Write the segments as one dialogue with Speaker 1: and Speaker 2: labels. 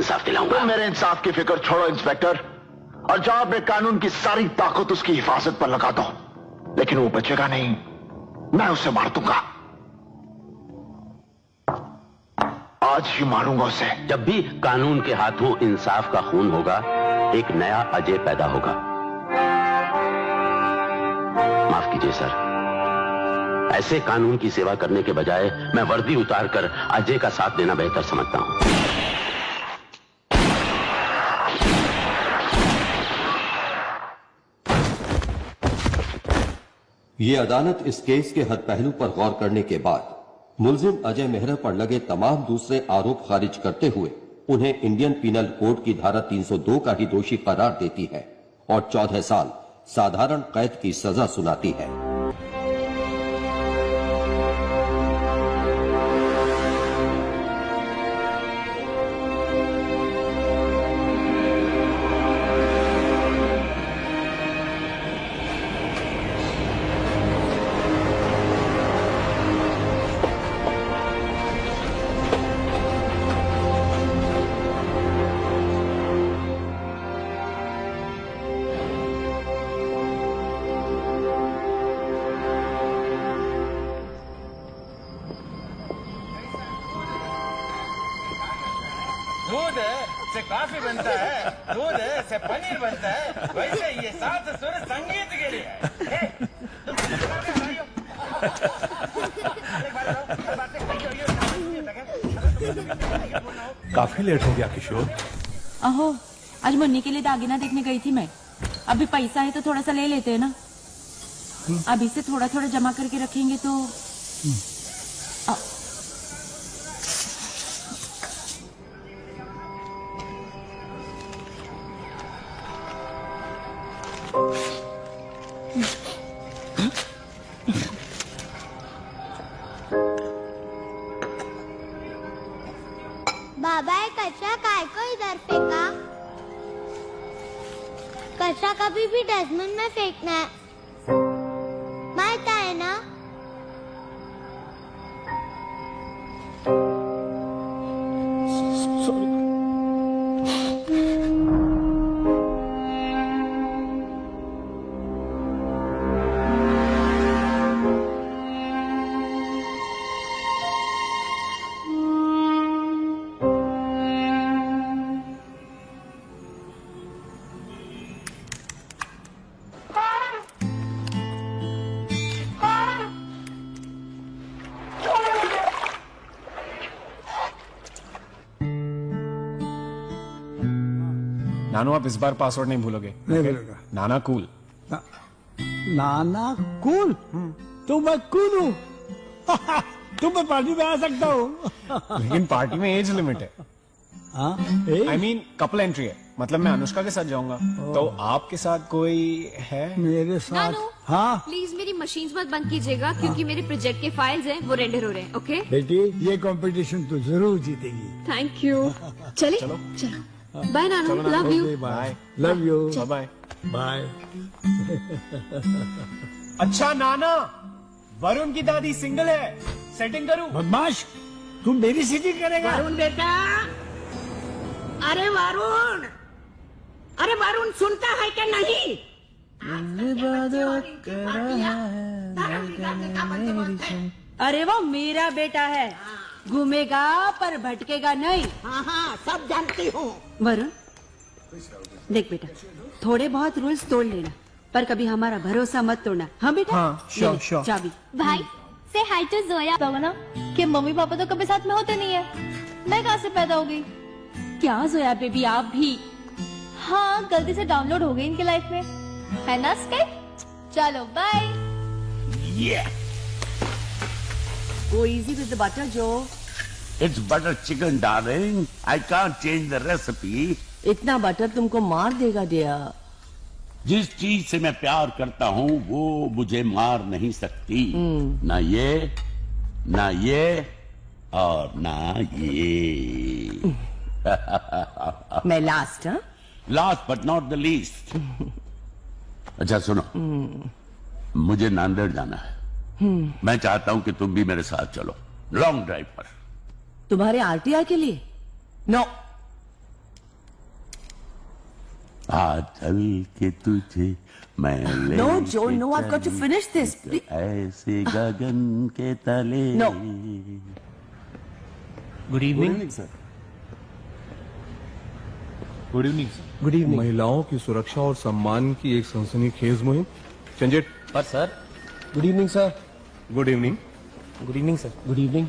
Speaker 1: इंसाफ दिलाऊंगा।
Speaker 2: तुम मेरे इंसाफ की फिक्र छोड़ो इंस्पेक्टर, और जाओ अपने कानून की सारी ताकत उसकी हिफाजत पर लगा दो, लेकिन वो बचेगा नहीं, मैं उसे मार दूंगा। आज ही मारूंगा उसे।
Speaker 1: जब भी कानून के हाथों इंसाफ का खून होगा, एक नया अजय पैदा होगा। माफ कीजिए सर, ऐसे कानून की सेवा करने के बजाय मैं वर्दी उतारकर अजय का साथ देना बेहतर समझता हूं।
Speaker 3: ये अदालत इस केस के हर पहलू पर गौर करने के बाद मुलजिम अजय मेहरा पर लगे तमाम दूसरे आरोप खारिज करते हुए उन्हें इंडियन पीनल कोड की धारा 302 का ही दोषी करार देती है और 14 साल साधारण कैद की सजा सुनाती है।
Speaker 4: दूध से कॉफी बनता है, दूध से पनीर बनता है, वैसे ये 7 सुर संगीत के लिए है।
Speaker 5: काफी लेट हो गया किशोर।
Speaker 6: अहो, आज मुन्नी के लिए दागिना देखने गई थी मैं। अभी पैसा है तो थोड़ा सा ले लेते हैं ना। अभी से थोड़ा थोड़ा जमा करके रखेंगे तो
Speaker 7: बाबा ये कचरा काय को इधर फेंका? कचरा कभी भी डस्टबिन में फेंकना है, मालता है ना?
Speaker 5: नानू, आप इस बार पासवर्ड नहीं भूलोगे?
Speaker 8: नहीं भूलेगा।
Speaker 5: नाना कूल।
Speaker 8: नाना कूल? तो मैं कूल हूँ। तो मैं पार्टी में आ सकता हूँ।
Speaker 5: लेकिन पार्टी में एज लिमिट है। आई मीन कपल एंट्री है, मतलब मैं अनुष्का के साथ जाऊंगा, तो आपके साथ कोई है?
Speaker 8: मेरे साथ? हाँ
Speaker 9: प्लीज मेरी मशीन्स मत बंद कीजिएगा, क्योंकि मेरे प्रोजेक्ट के फाइल्स हैं वो रेंडर हो रहे हैं। ओके
Speaker 8: बेटी, ये कंपटीशन तो जरूर जीतेगी।
Speaker 9: Thank you. चले चलो। बाय नानू, love you.
Speaker 8: Bye, love you.
Speaker 5: Bye
Speaker 8: bye.
Speaker 5: अच्छा नाना, वरुण की दादी सिंगल है, सेटिंग करूं?
Speaker 8: बदमाश, तुम मेरी सेटिंग करेगा?
Speaker 10: वरुण बेटा, अरे वरुण, अरे वरुण सुनता है क्या नहीं?
Speaker 6: अरे वो मेरा बेटा है, घूमेगा पर भटकेगा नहीं।
Speaker 10: हाँ हाँ सब जानती हूँ।
Speaker 6: वरुण देख बेटा, थोड़े बहुत रूल्स तोड़ लेना, पर कभी हमारा भरोसा मत तोड़ना। हाँ बेटा?
Speaker 5: हाँ, श्योर श्योर।
Speaker 6: चाबी।
Speaker 7: भाई से हाय टू जोया।
Speaker 11: ना कि मम्मी पापा तो कभी साथ में होते नहीं है, मैं कहाँ से पैदा हो गई?
Speaker 6: क्या जोया बेबी, आप भी?
Speaker 11: हाँ, गलती से डाउनलोड हो गई इनके लाइफ में, है ना स्काइप? चलो bye.
Speaker 10: Go easy with the butter, Joe.
Speaker 1: It's butter chicken, darling. I can't change the recipe.
Speaker 10: इतना बटर तुमको मार देगा डियर।
Speaker 1: जिस चीज से मैं प्यार करता हूँ वो मुझे मार नहीं सकती। ना ये और ना ये।
Speaker 10: मैं लास्ट? हाँ,
Speaker 1: last but not the least. अच्छा सुनो, मुझे नांदेड़ जाना है। मैं चाहता हूं कि तुम भी मेरे साथ चलो लॉन्ग ड्राइव पर।
Speaker 10: तुम्हारे आरटीआई के लिए? नो,
Speaker 1: आज चल के तुझे मैं ले
Speaker 6: No, Joel, no, I've got to finish this.
Speaker 1: ऐसे गगन के तले।
Speaker 6: No.
Speaker 5: Good evening sir. Good evening sir.
Speaker 12: Good evening. महिलाओं की सुरक्षा और सम्मान की एक सनसनीखेज मुहिम। चंजेट।
Speaker 5: पर sir.
Speaker 12: Good evening sir. Good evening.
Speaker 5: Good evening sir.
Speaker 12: Good evening.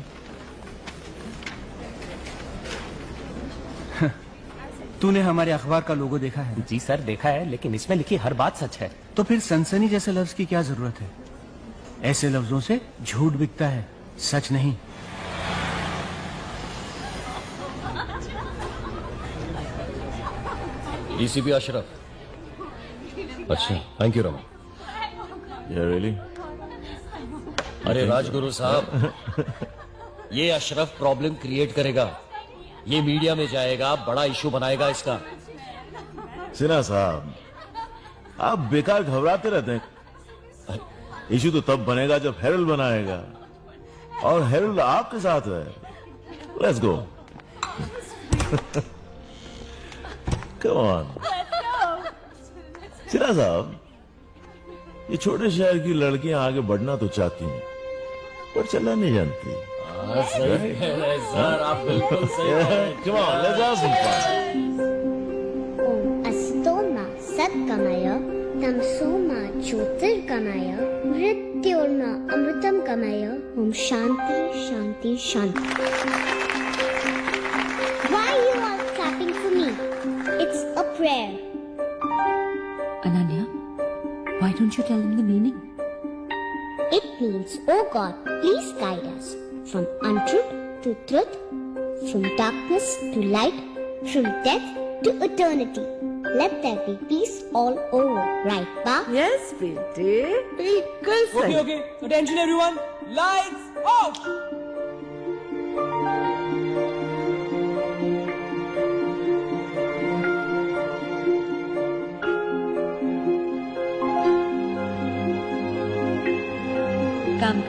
Speaker 13: तूने हमारे अखबार का लोगो देखा है?
Speaker 5: जी सर देखा है, लेकिन इसमें लिखी हर बात सच है।
Speaker 13: तो फिर सनसनी जैसे लफ्ज की क्या जरूरत है? ऐसे लफ्जों से झूठ बिकता है, सच नहीं।
Speaker 3: डीसीपी अशरफ। अच्छा, थैंक यू रमा।
Speaker 12: रियली?
Speaker 3: अरे राजगुरु साहब, ये अशरफ प्रॉब्लम क्रिएट करेगा, ये मीडिया में जाएगा, बड़ा इशू बनाएगा इसका।
Speaker 12: सिन्हा साहब, आप बेकार घबराते रहते हैं। इशू तो तब बनेगा जब हेरल्ड बनाएगा, और हेरल्ड आपके साथ है। Let's go. Come on. Sinha साहब, ये छोटे शहर की लड़कियां आगे बढ़ना तो चाहती हैं, पर चलना नहीं जानती।
Speaker 3: सही है सर, आप बिल्कुल सही हैं।
Speaker 12: Come on, let's have some fun.
Speaker 7: ओम अस्तो मा सत्कमय तमसो मा ज्योतिर्गमय मृत्योर्मा अमृतम गमय। ओम शांति शांति शांति। Why you are clapping for me? It's a prayer.
Speaker 6: Ananya, why don't you tell them the meaning?
Speaker 7: It means, oh God, please guide us from untruth to truth, from darkness to light, from death to eternity. Let there be peace all over, right, Pa?
Speaker 6: Yes, बेटे, बिल्कुल सही।
Speaker 13: Okay, attention everyone, lights off.
Speaker 6: Come.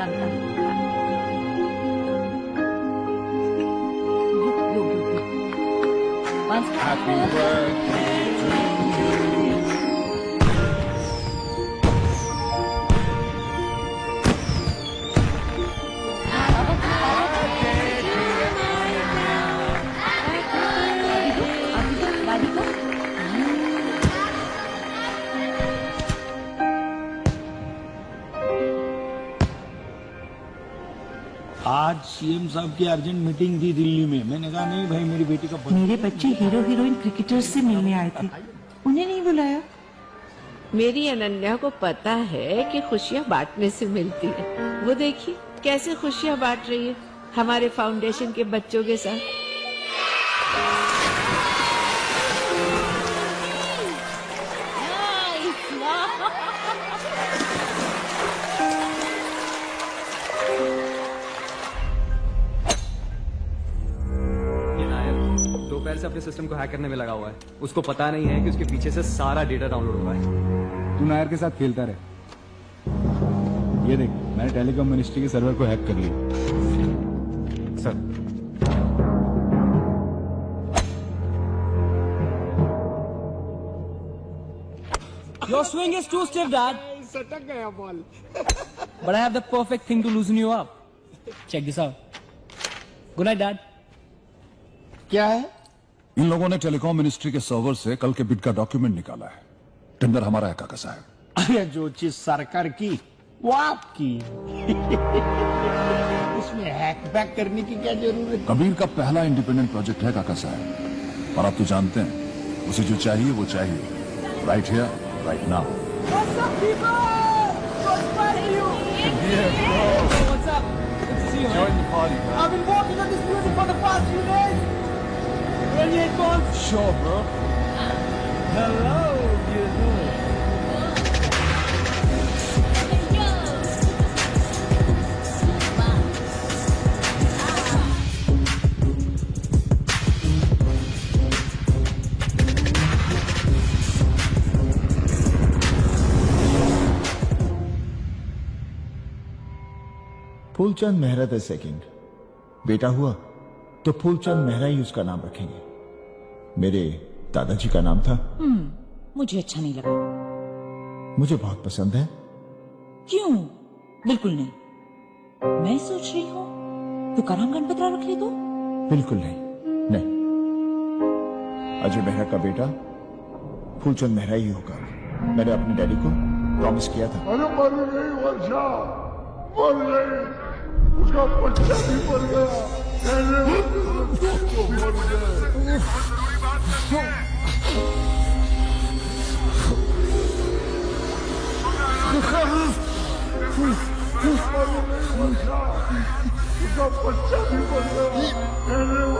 Speaker 12: Happy birthday to you.
Speaker 8: आज CM साहब की urgent meeting थी दिल्ली में। मैंने कहा नहीं भाई, मेरी बेटी का
Speaker 6: मेरे बच्चे हीरो हीरोइन क्रिकेटर्स से मिलने आए थे, उन्हें नहीं बुलाया।
Speaker 10: मेरी अनन्या को पता है कि खुशियाँ बांटने से मिलती है। वो देखिए कैसे खुशियाँ बांट रही है हमारे फाउंडेशन के बच्चों के साथ।
Speaker 5: दोपहर से अपने सिस्टम को हैक करने में लगा हुआ है। उसको पता नहीं है कि उसके पीछे से सारा डेटा डाउनलोड हुआ है।
Speaker 8: तू नायर के साथ खेलता रहे। ये देख, मैंने टेलीकॉम मिनिस्ट्री के सर्वर को हैक कर लिया।
Speaker 5: Sir,
Speaker 13: Your swing is too stiff, Dad.
Speaker 8: सटक गया ball.
Speaker 13: But I have the perfect thing to loosen you up. Check this out. Good night, Dad.
Speaker 8: क्या है?
Speaker 14: इन लोगों ने टेलीकॉम मिनिस्ट्री के सर्वर से कल के बिड का डॉक्यूमेंट निकाला है। टेंडर हमारा है काका साहब।
Speaker 8: अरे जो चीज सरकार की वो आपकी। इसमें हैक बैक करने की क्या जरूरत?
Speaker 14: कबीर का पहला इंडिपेंडेंट प्रोजेक्ट है काका साहब, और आप तो जानते हैं उसे जो चाहिए वो चाहिए, right here right now.
Speaker 13: What's up, people? What's up, you?
Speaker 14: Yeah, bro.
Speaker 13: What's up? Good to see you, man.
Speaker 14: Join the party, man.
Speaker 13: I've been working on this music for the past few days. Ready, headphones?
Speaker 14: Sure, bro.
Speaker 13: Hello, beautiful.
Speaker 8: Phoolchand Mehra the second बेटा हुआ तो फूलचंद मेहरा ही उसका नाम रखेंगे। मेरे दादाजी का नाम था
Speaker 6: मुझे अच्छा नहीं लगा।
Speaker 14: मुझे बहुत पसंद है।
Speaker 6: क्यों? बिल्कुल नहीं। मैं सोच रही हूँ तुकाराम गणपतराव रख ले तो?
Speaker 14: बिल्कुल नहीं, नहीं। अजय मेहरा का बेटा फूलचंद मेहरा ही होगा। मैंने अपने डैडी को प्रॉमिस किया था।
Speaker 15: अरे मर गई वर्षा, मर गई, उसका बच्चा भी मर गया। उसका बच्चा भी मर गया।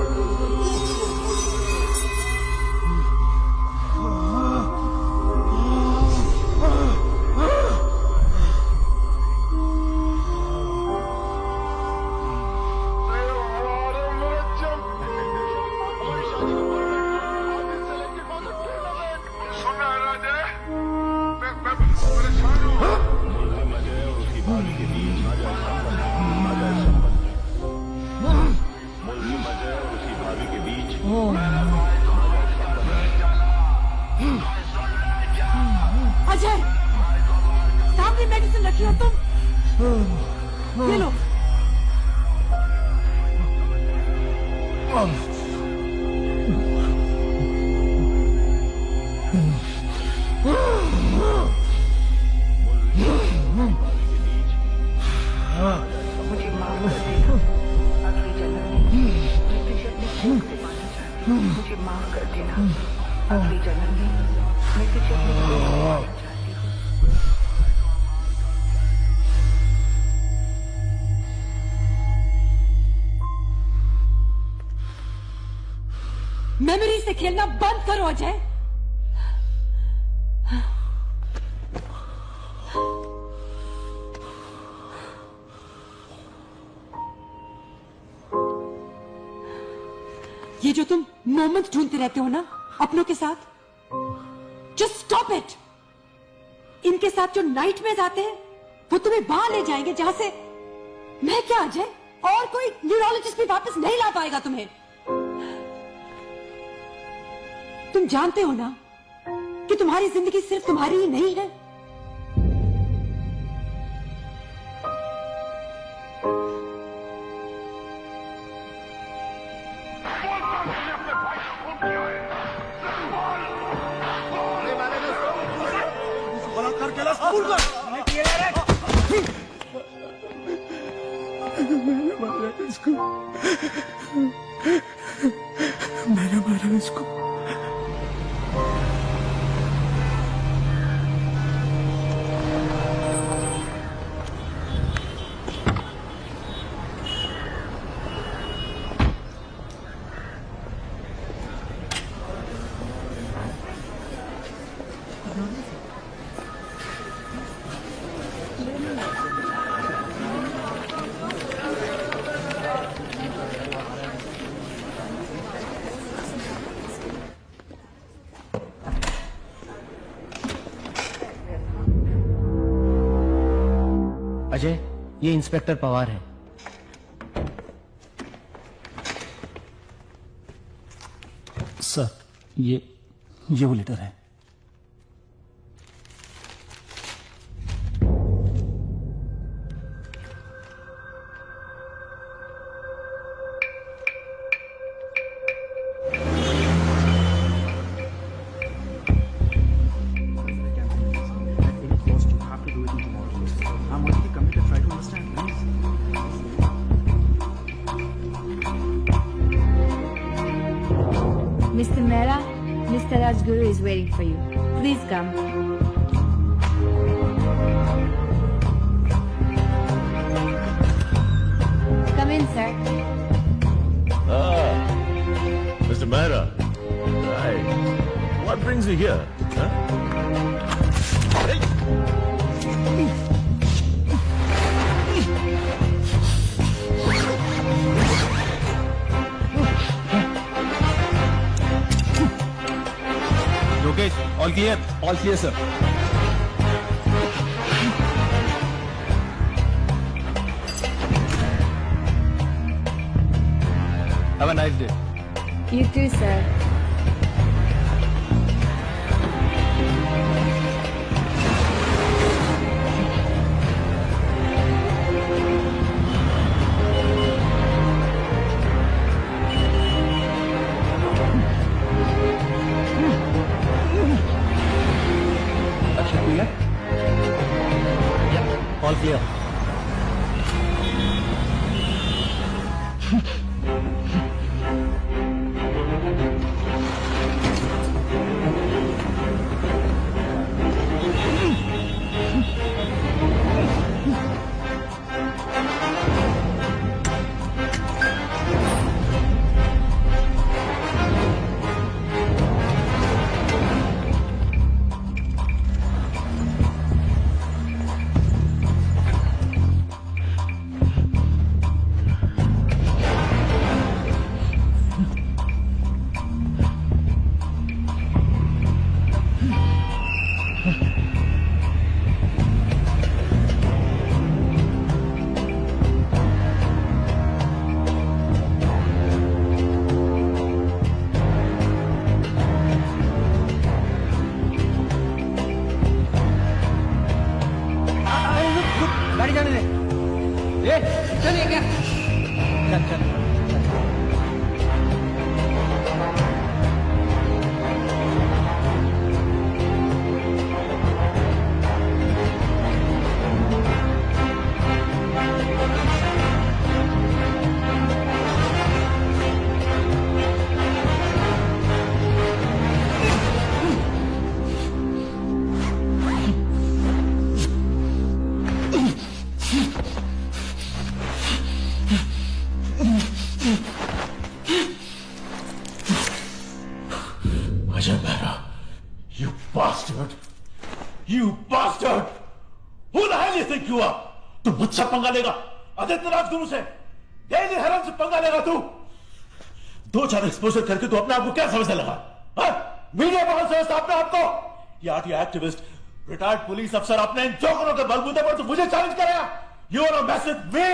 Speaker 6: अजय, सामने मेडिसिन रखी है, तुम ये लो।
Speaker 16: मुझे माफ कर देना, अगली जन्म में मैं तुझे अपने कोख से पाना चाहती हूँ। मुझे माफ कर देना, अगली जन्म में मैं तुझे अपने कोख से पाना चाहती हूँ।
Speaker 6: मेमोरी से खेलना बंद करो अजय। ये जो तुम मोमेंट ढूंढते रहते हो ना अपनों के साथ, जस्ट स्टॉप इट। इनके साथ जो नाइट में जाते हैं वो तुम्हें वहां ले जाएंगे जहां से मैं क्या अजय और कोई न्यूरोलॉजिस्ट भी वापस नहीं ला पाएगा तुम्हें। तुम जानते हो ना कि तुम्हारी जिंदगी सिर्फ तुम्हारी ही नहीं है।
Speaker 15: मैंने मारा इसको।
Speaker 13: अजय, ये इंस्पेक्टर पवार है।
Speaker 8: सर, ये वो लेटर है।
Speaker 9: Mr. Mehra, Mr. Rajguru is waiting for you. Please come. Come in, sir.
Speaker 12: Mr. Mehra. Right. What brings you here? Huh? Hey.
Speaker 5: Lokesh, all clear? All clear, sir. Have a nice day.
Speaker 9: You too, sir.
Speaker 8: किया।
Speaker 13: गाड़ी जाने दे। चलिए क्या? चल चल।
Speaker 12: Ajay Mehra, you bastard! You bastard! Who the hell you think you are? तू मुझसे पंगा लेगा? आदित्य राजगुरु से? डेली हेरन से पंगा लेगा तू? 2-4 एक्सपोजर करके तू अपने आप को क्या समझने लगा? मीडिया पर समझता अपने आप को? ये आरटीआई एक्टिविस्ट, रिटायर्ड पुलिस अफसर अपने इन जोकरों के बलबूते पर तू मुझे चैलेंज करेगा? You wanna mess with me?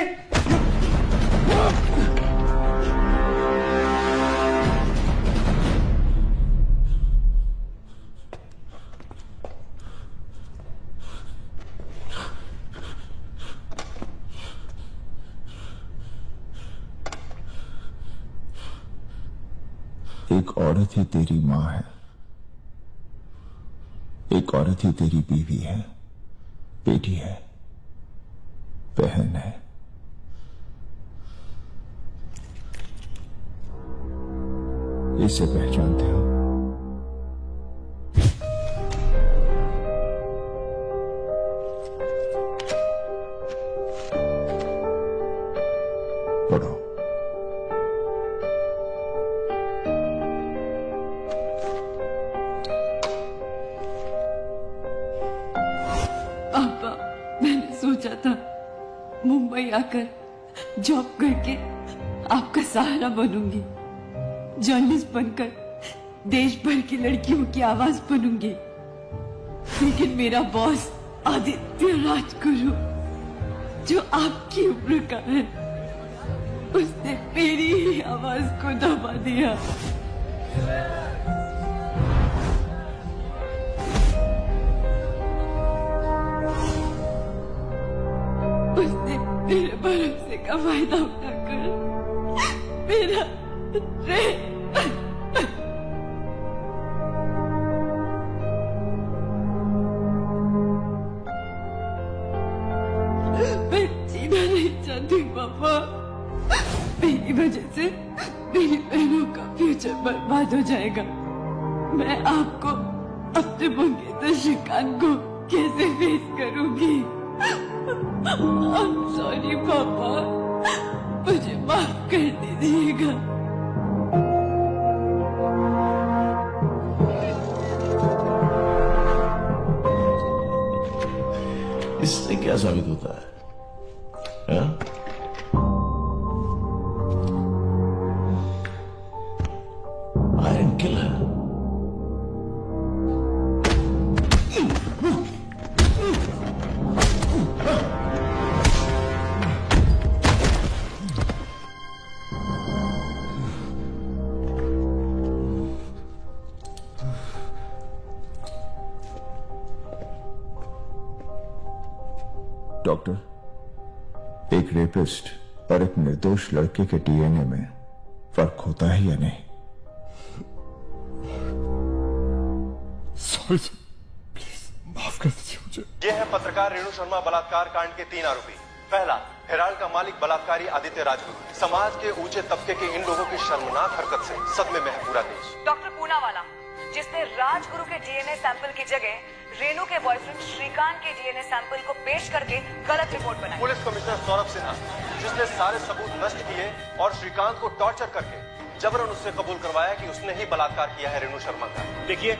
Speaker 14: एक औरत ही तेरी माँ है, एक औरत ही तेरी बीवी है, बेटी है, बहन है। इसे पहचानते हो? पढ़ो।
Speaker 6: पापा, मैंने सोचा था मुंबई आकर जॉब करके आपका सहारा बनूंगी, जर्नलिस्ट बनकर देश भर की लड़कियों की आवाज बनूंगी। लेकिन मेरा बॉस आदित्य राजगुरु, जो आपकी उम्र का है, उसने मेरी ही आवाज को दबा दिया। उसने मेरे भरोसे का फायदा उठाकर मेरा मैं जीना नहीं चाहती पापा। मेरी वजह से मेरी बहनों का फ्यूचर बर्बाद हो जाएगा। मैं आपको, अपने मंगेतर श्रीकांत को कैसे फेस करूंगी? I'm sorry पापा, मुझे माफ कर दीजिएगा।
Speaker 12: इससे क्या साबित होता है? Iron killer.
Speaker 14: डॉक्टर, एक रेपिस्ट और एक निर्दोष लड़के के डीएनए में फर्क होता है या नहीं?
Speaker 15: सॉरी, प्लीज माफ कर दीजिए।
Speaker 17: ये है पत्रकार रेणु शर्मा बलात्कार कांड के 3 आरोपी। पहला, हेराल्ड का मालिक बलात्कारी आदित्य राजगुरु। समाज के ऊंचे तबके के इन लोगों की शर्मनाक हरकत से सदमे में है पूरा देश।
Speaker 18: डॉक्टर पूनावाला, जिसने राजगुरु के डीएनए सैंपल की जगह रेणु के बॉयफ्रेंड श्रीकांत के डीएनए सैंपल को पेश करके गलत रिपोर्ट बनाई।
Speaker 17: पुलिस कमिश्नर सौरभ सिन्हा, जिसने सारे सबूत नष्ट किए और श्रीकांत को टॉर्चर करके जबरन उससे कबूल करवाया कि उसने ही बलात्कार किया है रेणु शर्मा का। देखिए,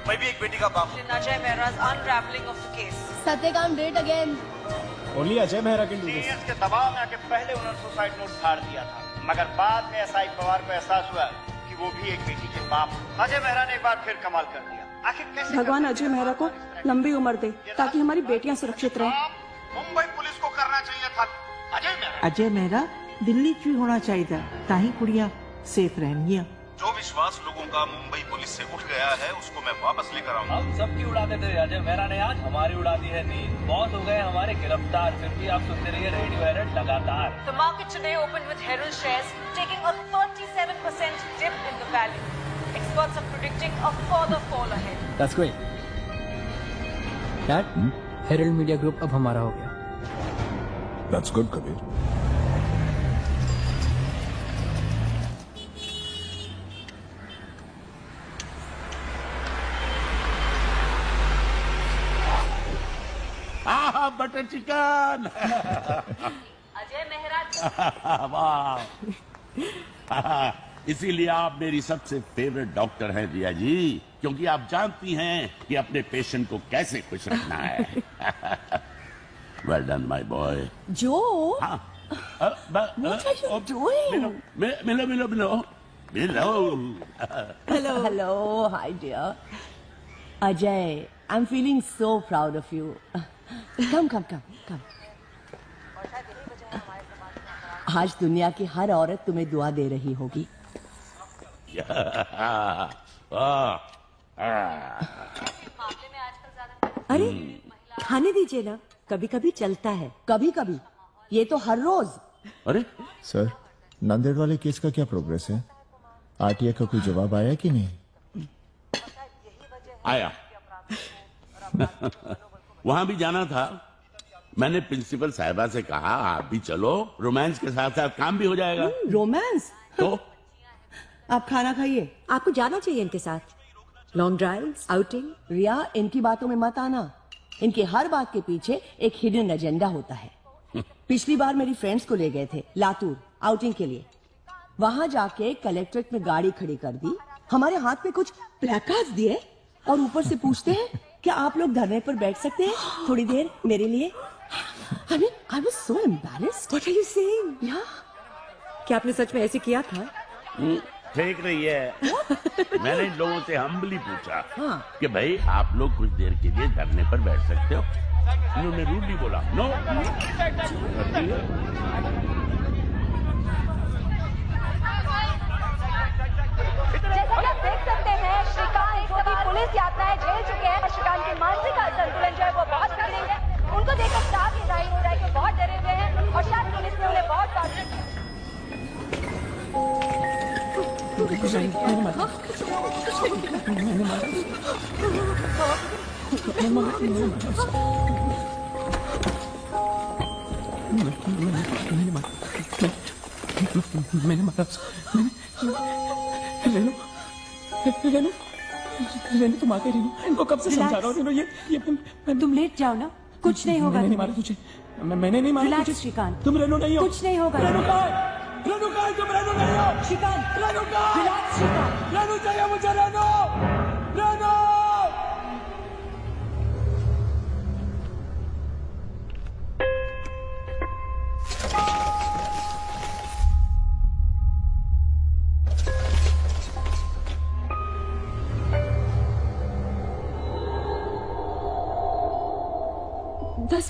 Speaker 17: मैं भी एक बेटी का बाप हूं।
Speaker 18: Ajay Mehra's unraveling of the case.
Speaker 11: Satyakam date again.
Speaker 5: Only Ajay Mehra can do this.
Speaker 19: के दबाव में आके पहले उन्होंने सुसाइड नोट फाड़ दिया था, मगर बाद में एसआई पवार को एहसास हुआ कि वो भी एक बेटी के बाप। अजय मेहरा ने एक बार फिर कमाल कर दिया। आखिर कैसे
Speaker 20: भगवान अजय मेहरा को लंबी उम्र दे ताकि हमारी बेटियां सुरक्षित रहें।
Speaker 19: मुंबई पुलिस को करना चाहिए था।
Speaker 21: अजय मेहरा दिल्ली क्यों होना चाहिए था ताही कुड़िया सेफ रहनिया।
Speaker 17: जो विश्वास लोगों का मुंबई पुलिस से उठ गया है उसको मैं वापस लेकर आऊंगा।
Speaker 22: हम सबकी उड़ाते थे, अजय मेहरा ने आज हमारी उड़ा दी है नींद। बहुत हो गए हमारे गिरफ्तार, फिर भी आप सुनते रहिए रेडियो हेरल्ड लगातार।
Speaker 18: The market today opened with Herald shares taking a 37% dip in the value. Experts are predicting a further fall ahead.
Speaker 23: That's great. Dad, Herald Media Group अब हमारा हो गया।
Speaker 14: That's good, Kabir.
Speaker 1: Butter chicken.
Speaker 18: Ajay Mehra.
Speaker 1: वाह, इसीलिए आप मेरी सबसे फेवरेट डॉक्टर हैं रिया जी, क्योंकि आप जानती हैं कि अपने पेशेंट को कैसे खुश रखना है। Well done my boy.
Speaker 6: जो
Speaker 1: मिलो मिलो मिलो मिलो।
Speaker 24: Hello, hi dear. Ajay, I'm feeling so proud of you. Come. आज दुनिया की हर औरत तुम्हें दुआ दे रही होगी।
Speaker 6: अरे खाने दीजिए ना, कभी कभी चलता है।
Speaker 24: कभी कभी, ये तो हर रोज।
Speaker 1: अरे
Speaker 14: सर, नांदेड़ वाले केस का क्या प्रोग्रेस है? आरटीआई का कोई जवाब आया कि नहीं?
Speaker 1: आया। वहां भी जाना था। मैंने प्रिंसिपल साहिबा से कहा आप भी चलो, रोमांस के साथ साथ काम भी हो जाएगा।
Speaker 24: रोमांस?
Speaker 1: तो
Speaker 24: आप खाना खाइए।
Speaker 6: आपको जाना चाहिए इनके साथ। Long drive, outing.
Speaker 24: रिया, इनकी बातों में मत आना। इनकी हर बात के पीछे एक हिडन एजेंडा होता है। पिछली बार मेरी फ्रेंड्स को ले गए थे लातूर आउटिंग के लिए। वहां जाके कलेक्ट्रेट में गाड़ी खड़ी कर दी, हमारे हाथ में कुछ प्लेकार्ड्स दिए और ऊपर से पूछते हैं क्या आप लोग धरने पर बैठ सकते हैं थोड़ी देर मेरे लिए। I mean, I was so embarrassed.
Speaker 6: What are you saying?
Speaker 24: Yeah.
Speaker 6: क्या आपने सच में ऐसे किया था?
Speaker 1: ठीक नहीं है। मैंने इन लोगों से हम्बली पूछा कि भाई आप लोग कुछ देर के लिए धरने पर बैठ सकते हो। उन्होंने रूडली बोला नो।
Speaker 18: जैसा कि आप देख सकते हैं, श्रीकांत जो कि पुलिस यातनाएं झेल चुके हैं, श्रीकांत की मानसिक संतुलन जो है वो बहुत बिगड़ी है। उनको देखकर साफ ही जाहिर हो रहा है कि बहुत डरे हुए हैं और शायद पुलिस ने उन्हें बहुत टॉर्चर किया।
Speaker 23: मैंने मारा। रेनू तुम आके रेनू, इनको कब से समझा रहा हूँ रेनू, ये
Speaker 6: तुम लेट जाओ ना, कुछ नहीं होगा।
Speaker 23: मैंने नहीं मारा तुझे, मैंने नहीं मारा तुझे।
Speaker 6: श्रीकांत,
Speaker 23: तुम रेनू नहीं हो।
Speaker 6: कुछ नहीं होगा।
Speaker 23: रेनू कहाँ है? रेनू कहाँ है? तुम रेनू नहीं हो।
Speaker 6: श्रीकांत,
Speaker 23: रेनू कहाँ है?
Speaker 6: रिलैक्स श्रीकांत।
Speaker 23: रेनू चाहिए मुझे, रेनू, रेनू।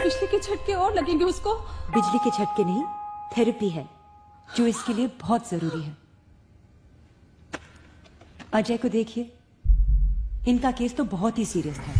Speaker 6: बिजली के झटके और लगेंगे उसको। बिजली के झटके नहीं, थेरेपी है जो इसके लिए बहुत जरूरी है। अजय को देखिए, इनका केस तो बहुत ही सीरियस था।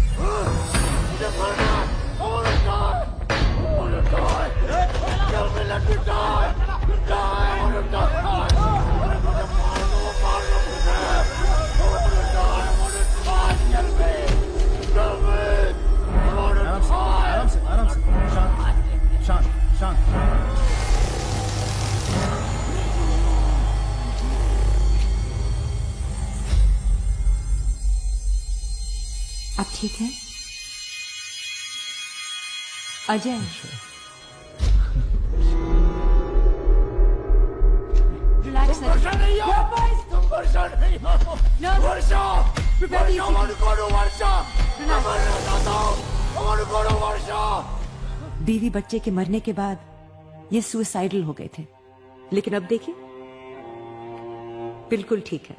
Speaker 6: अब ठीक है अजय? रिलैक्स।
Speaker 15: तुम वर्षा नहीं हो। वर्षा नहीं हो। वर्षा। वर्षा।
Speaker 6: बीवी बच्चे के मरने के बाद ये सुसाइडल हो गए थे, लेकिन अब देखिए बिल्कुल ठीक है।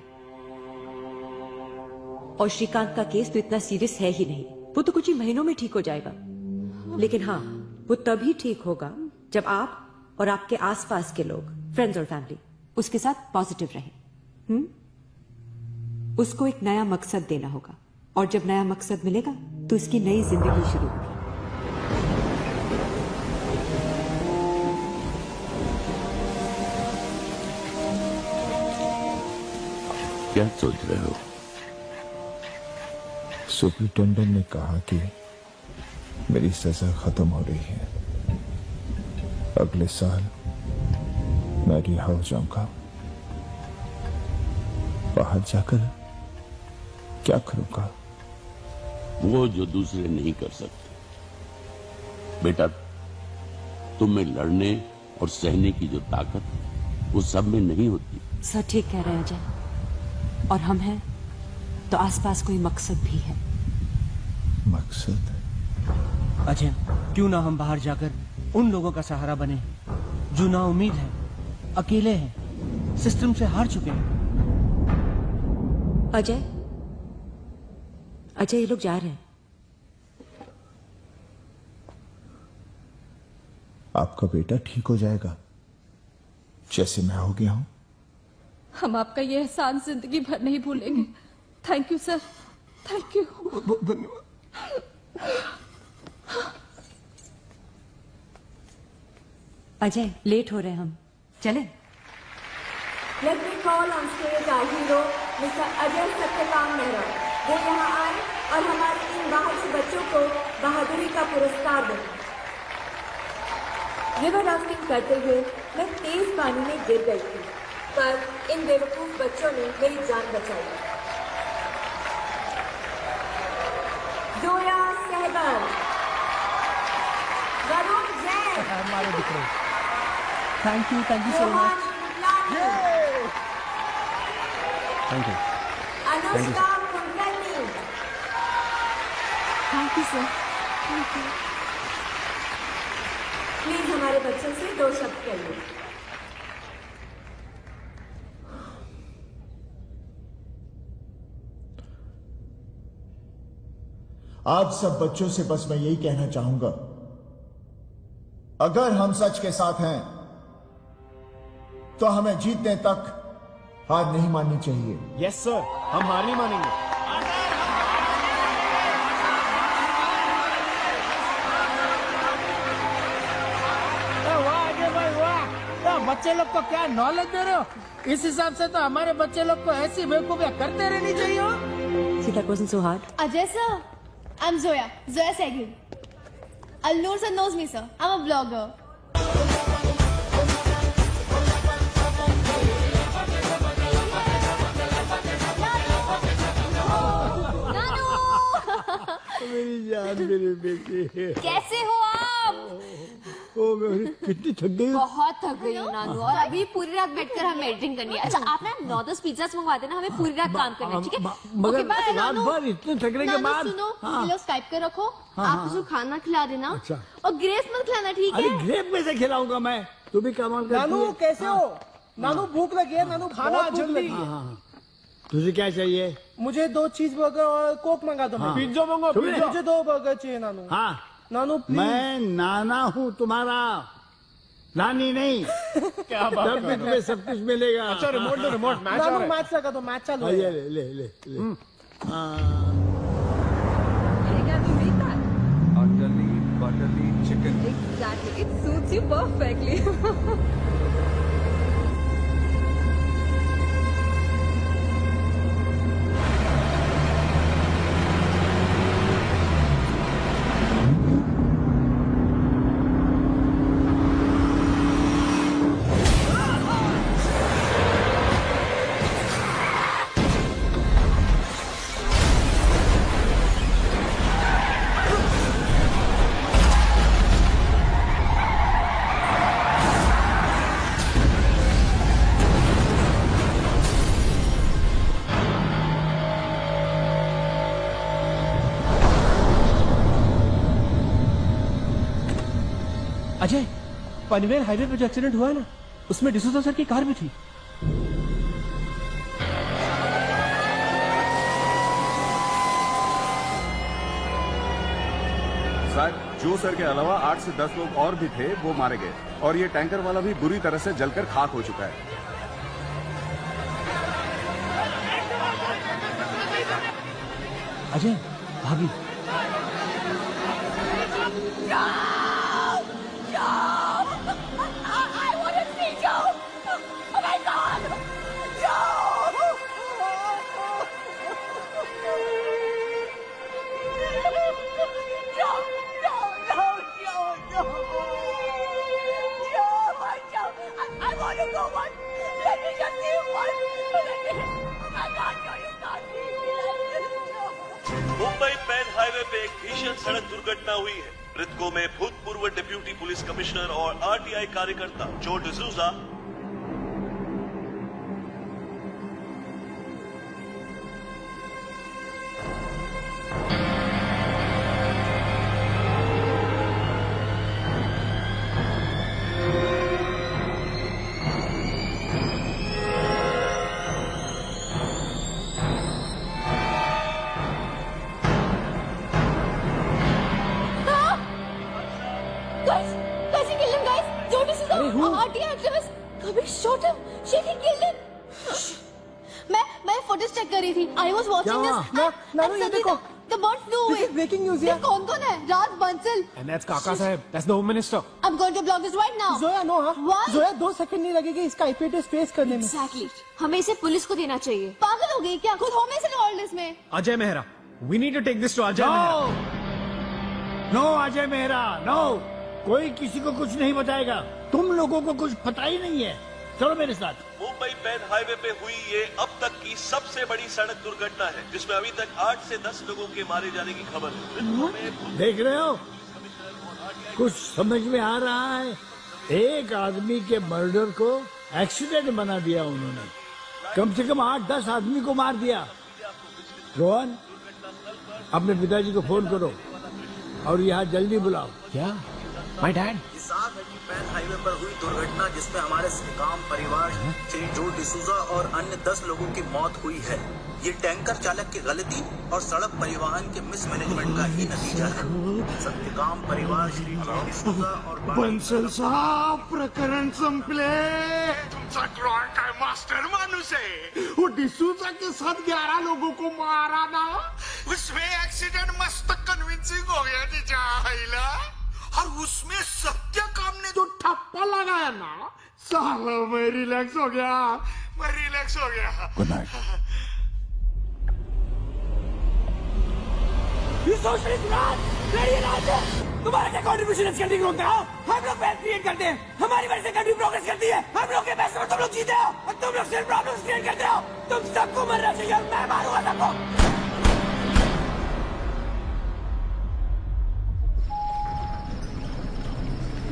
Speaker 6: और श्रीकांत का केस तो इतना सीरियस है ही नहीं, वो तो कुछ ही महीनों में ठीक हो जाएगा। लेकिन हाँ, वो तभी ठीक होगा जब आप और आपके आसपास के लोग, फ्रेंड्स और फैमिली, उसके साथ पॉजिटिव रहें। उसको एक नया मकसद देना होगा, और जब नया मकसद मिलेगा तो उसकी नई जिंदगी शुरू होगी।
Speaker 1: क्या सोच रहे हो?
Speaker 14: सुपरिटेंडेंट ने कहा कि मेरी सजा खत्म हो रही है। अगले साल मैं रिहा हो जाऊंगा। बाहर जाकर क्या करूंगा?
Speaker 1: वो जो दूसरे नहीं कर सकते। बेटा, तुम में लड़ने और सहने की जो ताकत वो सब में नहीं होती।
Speaker 6: सर ठीक कह रहे हैं अजय, और हम हैं तो आसपास कोई मकसद भी है।
Speaker 14: मकसद?
Speaker 13: अजय, क्यों ना हम बाहर जाकर उन लोगों का सहारा बने जो ना उम्मीद है, अकेले हैं, सिस्टम से हार चुके हैं।
Speaker 6: अजय, ये लोग जा रहे हैं।
Speaker 14: आपका बेटा ठीक हो जाएगा, जैसे मैं हो गया हूं।
Speaker 20: हम आपका ये एहसान जिंदगी भर नहीं भूलेंगे। Thank you sir, thank you.
Speaker 6: Ajay, late हो रहे हैं हम, चलें?
Speaker 18: Let me call on stage our hero, Mr. Ajay Satyakam Mehra. वो यहाँ आए और हमारे इन बहादुर बच्चों को बहादुरी का पुरस्कार दें। रिवर राफ्टिंग करते हुए मैं तेज पानी में गिर गई थी, पर इन बेवकूफ बच्चों ने मेरी जान बचाई। जोया सहगल, वरुण जैन,
Speaker 8: हमारे दिकरे।
Speaker 13: Thank you so much. Thank you.
Speaker 18: Anushka Kulkarni.
Speaker 9: Thank you sir, thank you.
Speaker 18: Please हमारे बच्चों से 2 शब्द कहिए।
Speaker 14: आप सब बच्चों से बस मैं यही कहना चाहूंगा, अगर हम सच के साथ हैं तो हमें जीतने तक हार नहीं माननी चाहिए।
Speaker 5: यस सर, हम हार नहीं मानेंगे।
Speaker 8: वाह अजय भाई वाह, बच्चे लोग को क्या नॉलेज दे रहे हो। इस हिसाब से तो हमारे बच्चे लोग को ऐसी बेवकूफियां करते रहनी चाहिए।
Speaker 6: See, that wasn't so hard.
Speaker 11: Ajay sir, I'm Zoya Sehgal. Allur sir knows me sir, I'm a blogger.
Speaker 8: मेरी जान, मेरी बेटी।
Speaker 11: कैसे हो आप?
Speaker 8: ओ मेरी कितनी थक गई।
Speaker 11: बहुत थक गई हूँ नानू, और अभी पूरी रात बैठकर हमें एडिटिंग करनी है। अच्छा आप ना 9-10 पिज्जास मंगवा देना, हमें पूरी रात काम करना है, ठीक है?
Speaker 8: मगर
Speaker 11: ओके बाय
Speaker 8: रात
Speaker 11: नानू।
Speaker 8: भर इतने थकने के बाद।
Speaker 11: सुनो,
Speaker 8: हाँ।
Speaker 11: ये लो स्काइप कर रखो,
Speaker 8: हाँ,
Speaker 11: आप
Speaker 8: हाँ।
Speaker 11: उसको खाना खिला देना।
Speaker 8: अच्छा।
Speaker 11: और ग्रेस मत खिलाना, ठीक
Speaker 8: अरे
Speaker 11: है?
Speaker 8: ग्रेप में से खिलाऊंगा मैं, तू भी कमाल करती है।
Speaker 13: नानू कैसे हो? नानू भूख लगी है, नानू खाना जल्दी।
Speaker 8: तुझे क्या चाहिए?
Speaker 13: मुझे 2 चीज बर्गर और कोक मंगा दो।
Speaker 8: हाँ।
Speaker 13: पिज्जा मंगा,
Speaker 8: पिज्जा।
Speaker 13: मुझे 2 बर्गर चाहिए नानू।
Speaker 8: हाँ
Speaker 13: नानू प्लीज।
Speaker 8: मैं नाना हूँ तुम्हारा, नानी नहीं।
Speaker 13: क्या बात
Speaker 8: जब भी तुम्हें सब कुछ मिलेगा।
Speaker 13: अच्छा रिमोट दो, रिमोट। नानू मैच लगा दो, मैच चालू है।
Speaker 8: ले ले ले ले
Speaker 2: Butterly chicken.
Speaker 20: Exactly, it suits you perfectly.
Speaker 13: Ajay, Panvel highway पे जो एक्सीडेंट हुआ है ना, उसमें डिसूजा सर की कार भी थी।
Speaker 3: सर, जो सर के अलावा 8 से 10 लोग और भी थे, वो मारे गए और ये टैंकर वाला भी बुरी तरह से जलकर खाक हो चुका है।
Speaker 13: अजय, भाभी।
Speaker 4: मुंबई पैन हाईवे पे एक भीषण सड़क दुर्घटना हुई है। मृतकों में भूतपूर्व डिप्यूटी पुलिस कमिश्नर और आरटीआई कार्यकर्ता जो डिसूजा,
Speaker 11: मैं फुटेज चेक कर रही थी। I was watching this.
Speaker 5: ये देखो,
Speaker 11: The birds flew away.
Speaker 5: breaking news
Speaker 11: ये कौन है? राज बंसल।
Speaker 5: And that's काका साहब. That's the Home Minister.
Speaker 11: I'm going to block this right now.
Speaker 8: Zoya no हाँ.
Speaker 11: Why?
Speaker 8: जोया 2 सेकंड नहीं लगेगी इसका आईपी टेस्ट फेस करने में.
Speaker 11: Exactly. हमें इसे पुलिस को देना चाहिए। पागल हो गई क्या? खुद होम मिनिस्टर इन्वॉल्व इसमें।
Speaker 5: Ajay Mehra. We need to take this to Ajay Mehra.
Speaker 7: No Ajay Mehra, no. कोई किसी को कुछ नहीं बताएगा. तुम लोगों को कुछ पता ही नहीं है. चलो मेरे साथ।
Speaker 4: मुंबई पैन हाईवे पे हुई ये अब तक की सबसे बड़ी सड़क दुर्घटना है, जिसमें अभी तक 8 से 10 लोगों के मारे जाने की खबर है।
Speaker 7: देख रहे हो, कुछ समझ में आ रहा है। एक आदमी के मर्डर को एक्सीडेंट बना दिया उन्होंने। कम से कम 8-10 आदमी को मार दिया। रोहन, अपने पिताजी को फोन करो और यहाँ जल्दी बुलाओ।
Speaker 5: क्या? My dad.
Speaker 10: पैन हाईवे पर हुई दुर्घटना जिसमें हमारे श्रीकांत परिवार श्री जो डिसूजा और अन्य 10 लोगों की मौत हुई है, ये टैंकर चालक की गलती और सड़क परिवहन के मिसमैनेजमेंट का ही नतीजा है। सत्यकाम परिवार श्री जो डिसूजा और
Speaker 15: बंसल साहब, प्रकरण संपले. तुमचा ड्रॉइंग काय मास्टर माणूस आहे. वो डिसूजा के साथ 11 लोगों को मारा ना, उसमें एक्सीडेंट मस्त कन्विंसिंग हो गया तिच्या आईला. और उसमें सत्यकाम ने जो ठप्पा लगाया ना, साला मैं रिलैक्स हो गया.
Speaker 14: Good night.
Speaker 23: तुम्हारा क्या कॉन्ट्रीब्यूशन इस कंट्री को रोकता है? हम लोग वेल्थ क्रिएट करते हैं, हमारी वजह से कंट्री प्रोग्रेस करती है. हम लोग के पैसे में तुम लोग जीते हो और तुम लोग सिर्फ प्रॉब्लम्स क्रिएट करते हो. तुम सबको मरना चाहिए और मैं मारूंगा सबको.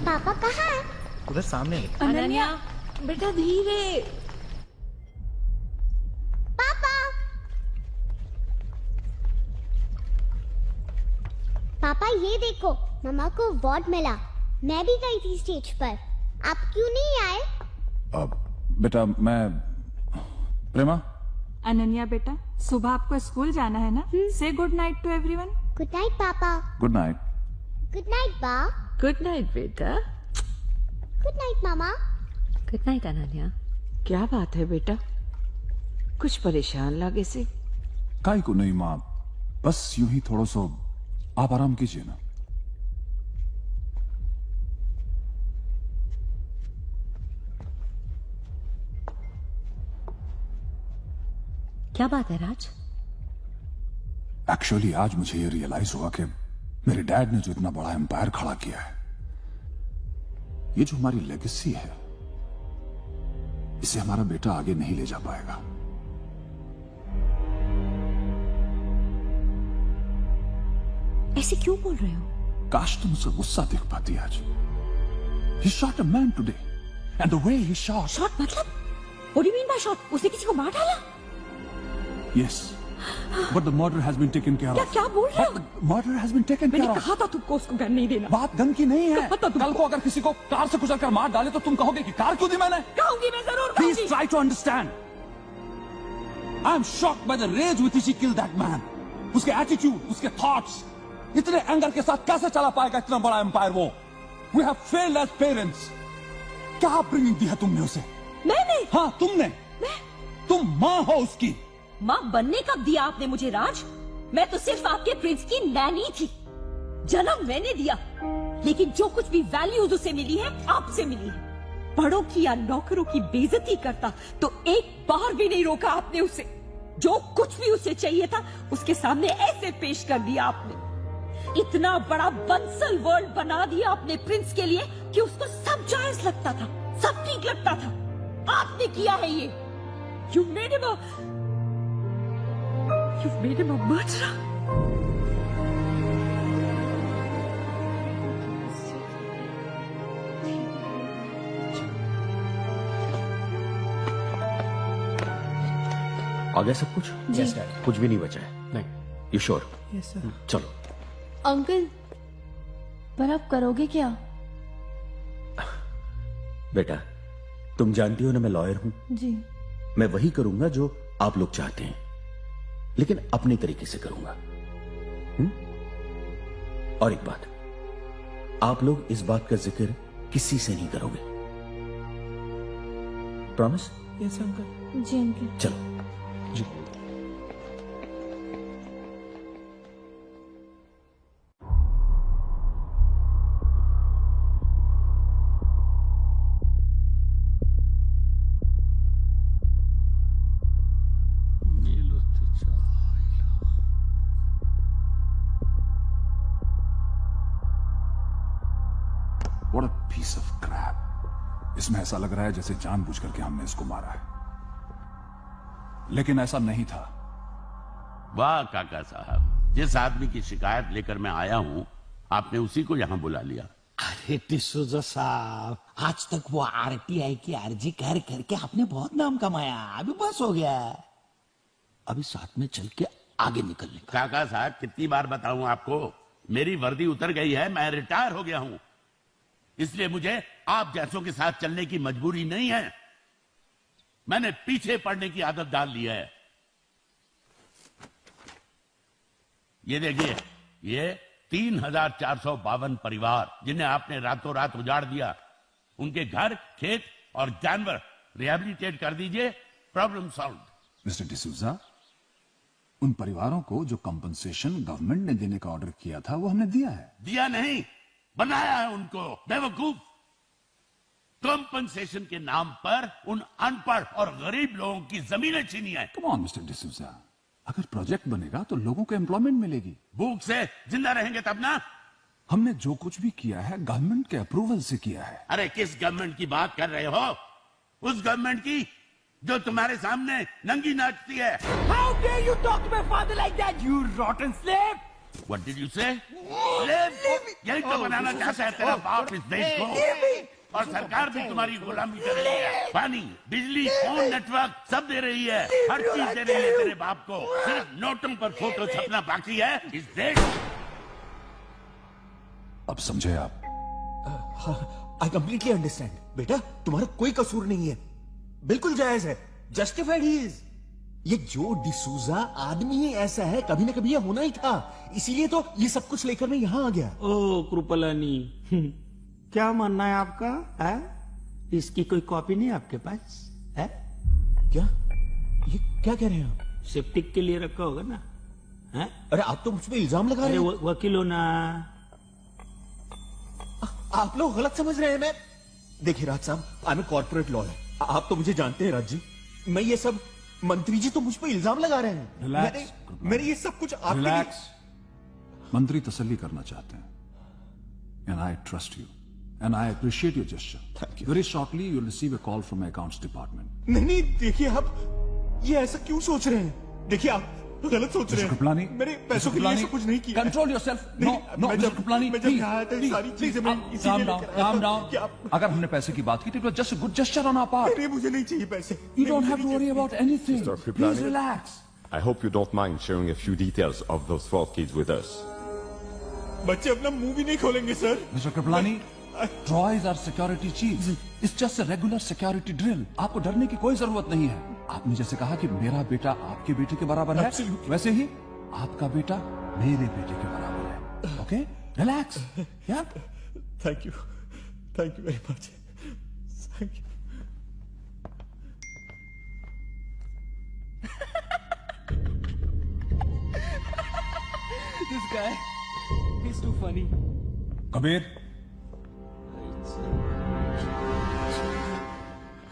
Speaker 25: पापा कहाँ है?
Speaker 13: उधर सामने.
Speaker 20: अनन्या, बेटा धीरे.
Speaker 25: पापा. पापा ये देखो, मम्मा को अवार्ड मिला. मैं भी गई थी स्टेज पर. आप क्यों नहीं आए?
Speaker 14: बेटा मैं. प्रेमा.
Speaker 20: अनन्या बेटा, सुबह आपको स्कूल जाना है ना? से good night to everyone.
Speaker 25: Good night papa.
Speaker 14: Good night.
Speaker 25: Good night बा.
Speaker 26: गुड नाइट बेटा.
Speaker 25: गुड नाइट मामा.
Speaker 26: Good night Ananya. क्या बात है बेटा, कुछ परेशान लगे से?
Speaker 14: काई को नहीं माँ, बस यूं ही थोड़ा सा आप आराम कीजिए ना.
Speaker 26: क्या बात है राज?
Speaker 14: एक्चुअली आज मुझे ये रियलाइज हुआ कि मेरे डैड ने जो इतना बड़ा एम्पायर खड़ा किया है, ये जो हमारी लेगेसी है, इसे हमारा बेटा आगे नहीं ले जा पाएगा.
Speaker 26: ऐसे क्यों बोल रहे हो?
Speaker 14: काश तुम उसे गुस्सा देख पाती आज. He shot a man today, and the way he shot.
Speaker 26: Shot मतलब? What do you mean by shot? उसने किसी को मार डाला?
Speaker 14: Yes, But the murder has been taken care of.
Speaker 6: क्या बोल रहे हो?
Speaker 14: Murder has been taken care
Speaker 6: मैंने
Speaker 14: of.
Speaker 6: कहा था तुमको उसको गन नहीं देना।
Speaker 14: बात गन की नहीं है। कल को अगर किसी को कार से कुचल कर मार डाले तो तुम कहोगे कि कार क्यों दी मैंने?
Speaker 6: कहूंगी, मैं जरूर कहूंगी।
Speaker 14: Please try to understand. I am shocked by the rage with which he killed that man. उसके attitude, उसके thoughts, इतने एंगर के साथ कैसे चला पाएगा इतना बड़ा एम्पायर वो? We have failed as parents. क्या अपब्रिंगिंग दी है तुमने उसे?
Speaker 6: मैंने?
Speaker 14: हाँ तुमने। तुम माँ हो उसकी।
Speaker 6: माँ बनने कब दिया आपने मुझे राज? मैं तो सिर्फ आपके प्रिंस की नैनी थी। जन्म मैंने दिया, लेकिन जो कुछ भी वैल्यूज उसे मिली है आपसे मिली है। बड़ों की या नौकरों की बेइज्जती करता तो एक बार भी नहीं रोका आपने उसे। जो कुछ भी उसे चाहिए था उसके सामने ऐसे पेश कर दिया आपने। इतना बड़ा बंसल वर्ल्ड बना दिया अपने प्रिंस के लिए कि उसको सब जायज लगता था, सब ठीक लगता था। आपने किया है ये। You made him a murderer.
Speaker 12: आ गया सब कुछ?
Speaker 20: जी।
Speaker 12: कुछ भी नहीं बचा है? नहीं। You sure?
Speaker 20: Yes sir.
Speaker 12: चलो।
Speaker 20: अंकल, पर आप करोगे क्या?
Speaker 12: बेटा, तुम जानती हो ना मैं लॉयर हूं।
Speaker 20: जी।
Speaker 12: मैं वही करूंगा जो आप लोग चाहते हैं, लेकिन अपने तरीके से करूंगा। और एक बात, आप लोग इस बात का जिक्र किसी से नहीं करोगे। प्रॉमिस?
Speaker 20: Yes uncle. जी अंकल।
Speaker 12: चलो। जी।
Speaker 14: What a piece of crap. इसमें ऐसा लग रहा है जैसे जानबूझ करके हमने इसको मारा है, लेकिन ऐसा नहीं था।
Speaker 1: वाह काका साहब, जिस आदमी की शिकायत लेकर मैं आया हूं आपने उसी को यहां बुला लिया।
Speaker 15: अरे डिसूजा साहब, आज तक वो आरटीआई की अर्जी कर करके आपने बहुत नाम कमाया, अभी बस हो गया। अभी साथ में चल के आगे निकलने का।
Speaker 1: काका साहब कितनी बार बताऊं आपको, मेरी वर्दी उतर गई है, मैं रिटायर हो गया हूं, इसलिए मुझे आप जैसों के साथ चलने की मजबूरी नहीं है। मैंने पीछे पड़ने की आदत डाल ली है। ये देखिए, ये 3452 परिवार जिन्हें आपने रातों रात उजाड़ दिया, उनके घर, खेत और जानवर रिहैबिलिटेट कर दीजिए, प्रॉब्लम सॉल्व।
Speaker 14: मिस्टर डिसूजा, उन परिवारों को जो कंपनसेशन गवर्नमेंट ने देने का ऑर्डर किया था वो हमने दिया है।
Speaker 1: दिया नहीं, बनाया है उनको, बेवकूफ। कंपनसेशन के नाम पर उन अनपढ़ और गरीब लोगों की जमीनें छीनी है।
Speaker 14: कम ऑन मिस्टर डिसूजा, अगर प्रोजेक्ट बनेगा तो लोगों को एम्प्लॉयमेंट मिलेगी।
Speaker 1: भूख से जिंदा रहेंगे तब ना।
Speaker 14: हमने जो कुछ भी किया है गवर्नमेंट के अप्रूवल से किया है।
Speaker 1: अरे किस गवर्नमेंट की बात कर रहे हो? उस गवर्नमेंट की जो तुम्हारे सामने नंगी नाचती है।
Speaker 23: How dare you talk to my father like that, you rotten slave?
Speaker 1: What did you say? यही तो बनाना चाहता है तेरा बाप इस देश को, और सरकार भी तुम्हारी गुलामी कर रही है। पानी, बिजली, फोन नेटवर्क सब दे रही है, हर चीज दे रही है तेरे बाप को, सिर्फ नोटों पर फोटो छपना बाकी है इस देश।
Speaker 14: अब समझे आप?
Speaker 12: I completely understand. बेटा, तुम्हारा कोई कसूर नहीं है, बिल्कुल जायज है, जस्टिफाइड ही इज। ये जो डिसूजा आदमी ही ऐसा है, कभी ना कभी ये होना ही था, इसीलिए तो ये सब कुछ लेकर मैं यहाँ आ गया।
Speaker 16: ओ कृपलानी, क्या मानना है आपका? है? इसकी कोई कॉपी नहीं आपके पास है?
Speaker 12: क्या? ये क्या कह रहे हैं आप?
Speaker 16: सेप्टिक के लिए रखा होगा ना? है?
Speaker 12: अरे आप तो मुझ पे इल्जाम लगा रहे हैं।
Speaker 16: वकील हो ना।
Speaker 12: आप लोग गलत समझ रहे हैं। मैं देखिए राज साहब, आई एम कॉर्पोरेट लॉयर, आप तो मुझे जानते हैं राज जी। मैं ये सब, मंत्री जी तो मुझ पे इल्जाम लगा रहे हैं। मैंने ये सब कुछ आपके
Speaker 14: रिलैक्स। मंत्री तसल्ली करना चाहते हैं, and I trust you, and I appreciate your gesture.
Speaker 12: Thank you.
Speaker 14: Very shortly you'll receive a call from my accounts department.
Speaker 12: नहीं, देखिए आप ये ऐसा क्यों सोच रहे हैं? देखिए आप गलत सोच रहे हैं। मेरे पैसों के लिए सब कुछ नहीं किया।
Speaker 14: Control yourself. No, Mr. Kripalani, please. Calm down. अगर हमने पैसे की बात की तो it was just a good gesture on our part.
Speaker 12: मुझे नहीं चाहिए पैसे।
Speaker 14: You don't have to worry about anything. Please relax.
Speaker 3: I hope you don't mind sharing a few details of those 12 kids with us.
Speaker 7: बच्चे अपना मुंह भी नहीं खोलेंगे sir.
Speaker 14: Mister Kripalani, Troy is our security chief. It's just a regular security drill. आपको डरने की कोई जरूरत नहीं है। आपने जैसे कहा कि मेरा बेटा आपके बेटे के बराबर है, वैसे ही आपका बेटा मेरे बेटे के बराबर है। ओके? रिलैक्स। या?
Speaker 7: Thank you very much. Thank you.
Speaker 13: This guy, he's too funny.
Speaker 14: Kabir,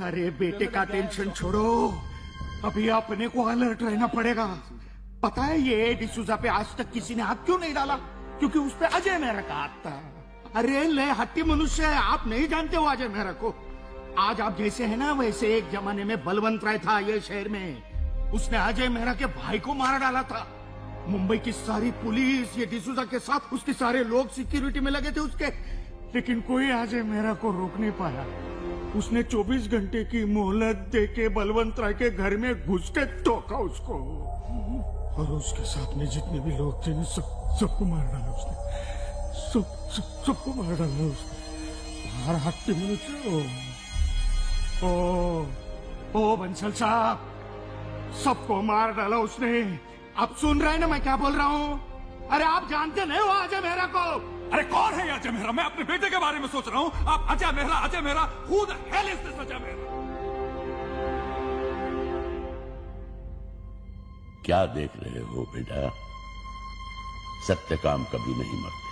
Speaker 15: अरे बेटे का टेंशन छोड़ो, अभी अपने को अलर्ट रहना पड़ेगा। पता है ये डिसूजा पे आज तक किसी ने हाथ क्यों नहीं डाला? क्योंकि उस पे अजय मेहरा का हाथ था। अरे ले हट्टी मनुष्य है, आप नहीं जानते हो अजय मेहरा को। आज आप जैसे है ना, वैसे एक जमाने में बलवंत राय था ये शहर में, उसने अजय मेहरा के भाई को मार डाला था। मुंबई की सारी पुलिस ये डिसूजा के साथ उसके सारे लोग सिक्योरिटी में लगे थे उसके, लेकिन कोई अजय मेहरा को रोक नहीं पाया। उसने 24 घंटे की मोहलत देके बलवंत राय के घर में घुस के ठोका उसको, और उसके साथ में जितने भी लोग थे सबको मार डाला उसने। सबको मार डाला उसने। हर हफ्ते में ओ बंसल साहब, सबको मार डाला उसने। आप सुन रहे हैं ना मैं क्या बोल रहा हूँ? अरे आप जानते नहीं हो अजय मेहरा को?
Speaker 14: अरे कौन है अजय मेहरा? मैं अपने बेटे के बारे में सोच रहा हूँ। आप Ajay Mehra, who the hell is this Ajay Mehra?
Speaker 1: क्या देख रहे हो बेटा? सत्य काम कभी नहीं मरते।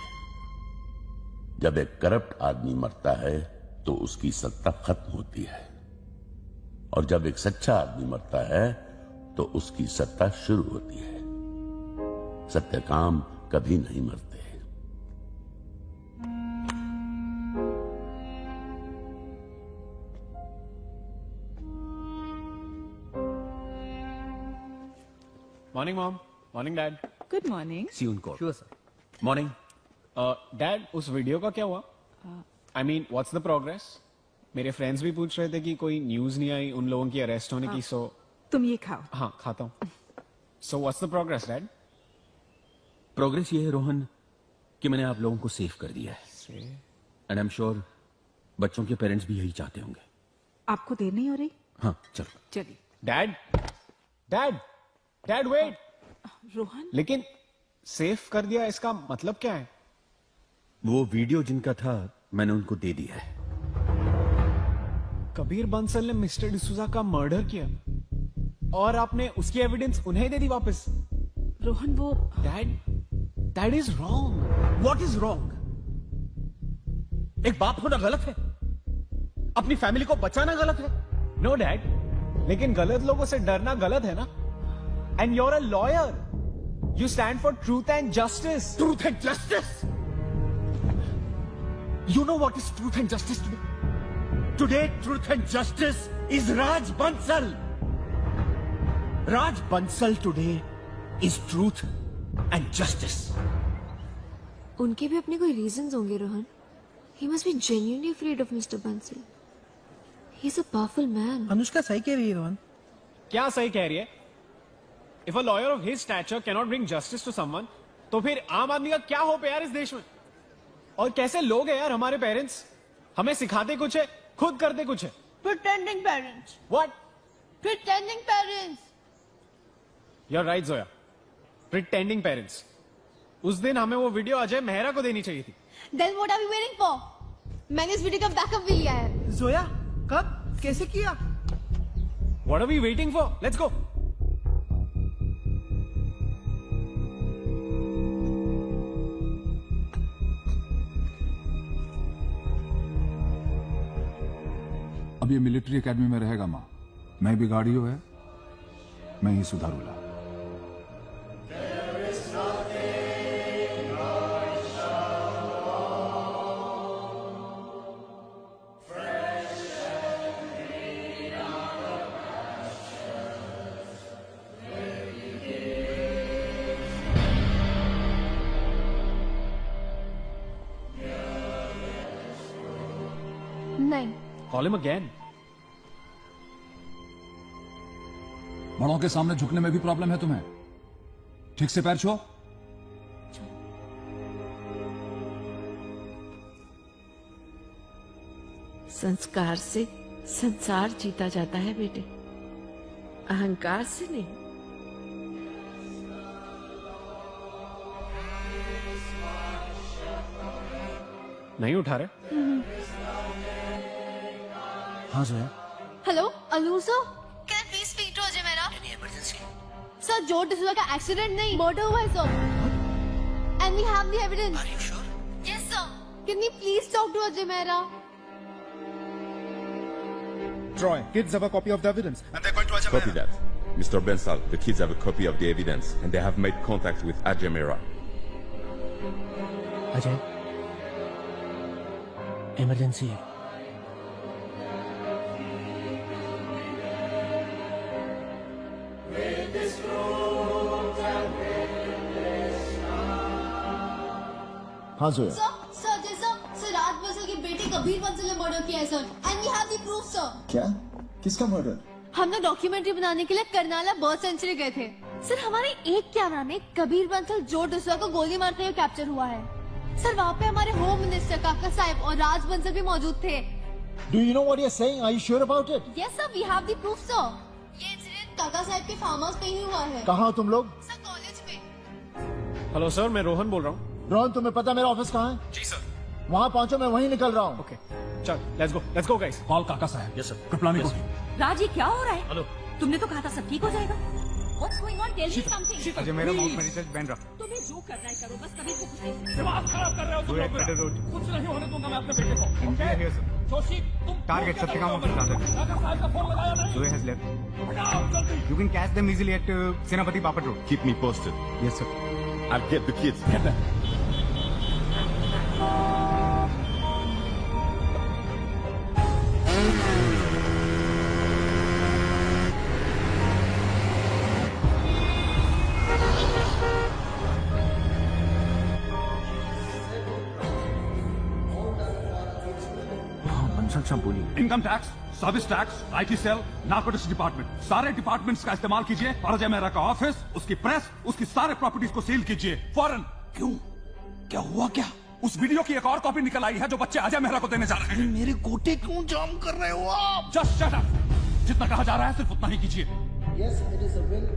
Speaker 1: जब एक करप्ट आदमी मरता है तो उसकी सत्ता खत्म होती है, और जब एक सच्चा आदमी मरता है तो उसकी सत्ता शुरू होती है। सत्य काम कभी नहीं मरते।
Speaker 5: Morning mom, morning dad.
Speaker 9: Good morning.
Speaker 5: See उनको।
Speaker 13: Sure, sir.
Speaker 5: मॉर्निंग। डैड, उस वीडियो का क्या हुआ? I mean what's the progress? मेरे फ्रेंड्स भी पूछ रहे थे कि कोई न्यूज नहीं आई उन लोगों की अरेस्ट होने की। सो
Speaker 9: तुम ये खाओ।
Speaker 5: हाँ, खाता हूँ। So what's the progress dad?
Speaker 10: Progress ये है रोहन कि मैंने आप लोगों को सेव कर दिया है, एंड आई एम श्योर बच्चों के पेरेंट्स भी यही चाहते होंगे।
Speaker 9: आपको देर नहीं हो रही?
Speaker 10: हाँ चलो।
Speaker 9: चलिए।
Speaker 5: Dad dad dad wait.
Speaker 9: Rohan,
Speaker 5: लेकिन सेफ कर दिया इसका मतलब क्या है?
Speaker 10: वो वीडियो जिनका था मैंने उनको दे दिया है।
Speaker 5: कबीर बंसल ने मिस्टर डिसूजा का मर्डर किया और आपने उसकी एविडेंस उन्हें दे दी वापस।
Speaker 9: रोहन वो
Speaker 5: that is wrong.
Speaker 12: What is wrong? एक बाप होना गलत है, अपनी फैमिली को बचाना गलत है।
Speaker 5: नो डैड, लेकिन गलत लोगों से डरना गलत है ना। And you are a lawyer, you stand for truth and justice.
Speaker 12: Truth and justice? You know what is truth and justice today? Today, truth and justice is Raj Bansal. Raj Bansal today is truth and justice.
Speaker 11: उनके भी अपने कोई reasons होंगे Rohan. He must be genuinely afraid of Mr. Bansal. He's a powerful man.
Speaker 8: Anushka सही कह रही है रोहन।
Speaker 5: क्या सही कह रही है? If a lawyer of his stature cannot bring justice to someone, तो फिर आम आदमी का क्या होप है यार इस देश में? और कैसे लोग हैं यार हमारे पेरेंट्स? हमें सिखाते कुछ है, खुद करते कुछ है।
Speaker 20: Pretending parents.
Speaker 5: What?
Speaker 20: Pretending parents.
Speaker 5: You're right, Zoya. Pretending parents. उस दिन हमें वो वीडियो अजय मेहरा को देनी चाहिए थी।
Speaker 20: Then what are we waiting for? मैंने इस वीडियो का बैकअप भी लिया है।
Speaker 8: जोया, कब, कैसे किया?
Speaker 5: What are we waiting for? Let's go.
Speaker 14: अब ये मिलिट्री एकेडमी में रहेगा माँ। मैं बिगाड़ियो है, मैं ही सुधारूला।
Speaker 20: नहीं।
Speaker 5: Call him again.
Speaker 14: बड़ों के सामने झुकने में भी प्रॉब्लम है तुम्हें? ठीक से पैर छुओ।
Speaker 26: संस्कार से संसार जीता जाता है बेटे, अहंकार से नहीं।
Speaker 5: नहीं उठा रहे?
Speaker 13: हाँ Zoya.
Speaker 17: Hello Anu sir, can please speak to Ajay Mehra?
Speaker 13: Any emergency?
Speaker 17: Sir Joe D'Souza का एक्सीडेंट नहीं, मर्डर हुआ है sir, and we have the evidence.
Speaker 13: Are you sure?
Speaker 17: Yes sir, can you please talk to Ajay Mehra?
Speaker 2: Troy, kids have a copy of the evidence and they're going to Ajay
Speaker 3: Copy that. Mr. Bensal, the kids have a copy of the evidence and they have made contact with Ajay Mehra.
Speaker 13: Ajay, emergency है।
Speaker 7: हाँ Zoya.
Speaker 17: Sir जैसा sir Raj Bansal की बेटी कबीर बंसल ने murder किया है sir, and we have the proof sir.
Speaker 7: क्या? किसका मर्डर?
Speaker 17: हम लोग डॉक्यूमेंट्री बनाने के लिए करनाला बर्ड सेंचुरी गए थे सर। हमारे एक कैमरा में कबीर बंसल जो डिसूजा को गोली मारते हुए कैप्चर हुआ है सर। वहाँ पे हमारे होम मिनिस्टर काका साहब और राज बंसल भी मौजूद थे।
Speaker 7: Do you know what you're saying? Are you sure about it?
Speaker 17: Yes sir, we have the proof sir। ये इंसिडेंट काका साहब के फार्म हाउस पे ही हुआ है।
Speaker 7: कहाँ हो तुम लोग?
Speaker 17: सर कॉलेज में।
Speaker 5: हेलो सर, मैं रोहन बोल रहा हूँ।
Speaker 7: रोहन, तुम्हें पता मेरा ऑफिस कहाँ है?
Speaker 5: जी सर।
Speaker 7: वहाँ पहुँचो, मैं वहीं निकल रहा हूँ।
Speaker 5: ओके, चल लेट्स गो गाइस।
Speaker 14: कॉल काका साहब।
Speaker 5: Yes sir.
Speaker 14: कृपलानी को।
Speaker 23: राज ये क्या हो रहा है?
Speaker 5: हेलो,
Speaker 23: तुमने तो कहा था सब ठीक हो जाएगा। What's going on? Tell me something.
Speaker 2: Ajay मेरा माउंट मेरी चर्च बैन रहा।
Speaker 23: तुम्हें जो करना है करो, बस कभी कुछ नहीं।
Speaker 14: दिमाग खराब कर रहे हो तुम लोग मेरा। कुछ नहीं होने दूंगा मैं अपने बेटे को। ओके? जोशी, तुम
Speaker 2: Target सत्यकाम ऑफिस लाते।
Speaker 14: काका साहब का फोन लगाया नहीं?
Speaker 2: Zoe has left.
Speaker 14: बताओ जल्दी।
Speaker 2: You can catch them easily at Senapati Bapat Road.
Speaker 3: Keep me posted.
Speaker 2: Yes sir.
Speaker 3: I'll get the kids.
Speaker 14: Get them. Income tax, service tax, IT cell, narcotics department, सारे departments का इस्तेमाल कीजिए और अजय मेहरा का office, उसकी press, उसकी सारे properties को सील कीजिए फौरन। क्यों? क्या हुआ क्या? उस वीडियो की एक और कॉपी निकल आई है जो बच्चे अजय मेहरा को देने जा रहे हैं।
Speaker 15: मेरे गोटे क्यों जाम कर रहे हो आप?
Speaker 14: Just shut up. जितना कहा जा रहा है सिर्फ उतना ही कीजिए।
Speaker 18: Yes, it is the will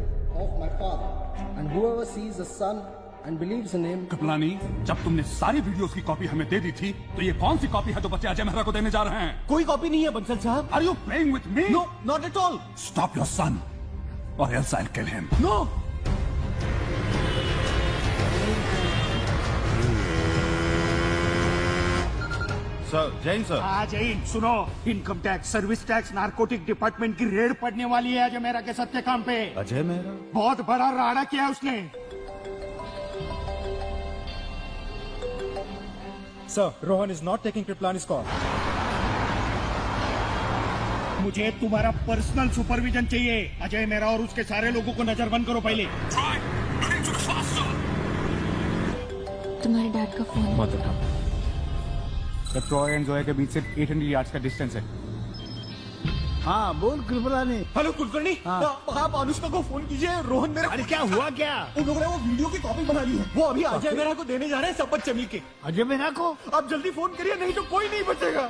Speaker 18: of my father, and whoever sees the son and believes in him.
Speaker 14: Kripalani, जब तुमने सारी वीडियोस की कॉपी हमें दे दी थी, तो ये कौन सी कॉपी है जो बच्चे अजय मेहरा को देने जा रहे हैं?
Speaker 12: कोई कॉपी नहीं है बंसल साहब।
Speaker 14: Are you playing with me?
Speaker 12: No, not at all.
Speaker 14: Stop your son, or else I'll kill him.
Speaker 12: No.
Speaker 15: Sir Jain sir. हाँ जैन, सुनो, income tax, service tax, narcotic department की रेड पड़ने वाली है अजय मेहरा के सत्यकाम पे।
Speaker 2: अजय मेहरा?
Speaker 15: बहुत बड़ा राड़ा किया है उसने।
Speaker 2: Sir, Rohan is not taking Kriplani's call.
Speaker 15: मुझे तुम्हारा पर्सनल सुपरविजन चाहिए। अजय मेहरा और उसके सारे लोगों को नजरबंद करो पहले।
Speaker 11: तुम्हारे डैड का फोन।
Speaker 2: मत उठाओ। तो ट्रॉय एंड जोया के बीच से 800 यार्ड्स का डिस्टेंस है।
Speaker 7: हाँ बोल कृपलानी।
Speaker 12: हेलो कुलकर्णी, आप अनुष्का को फोन कीजिए। रोहन मेरा।
Speaker 7: अरे क्या हुआ क्या?
Speaker 12: उन लोगों ने वो वीडियो की कॉपी बना ली है। वो अभी अजय मेहरा को देने जा रहे हैं शपथ चमी के।
Speaker 7: अजय मेहरा को?
Speaker 12: आप जल्दी फोन करिए, नहीं तो कोई नहीं बचेगा।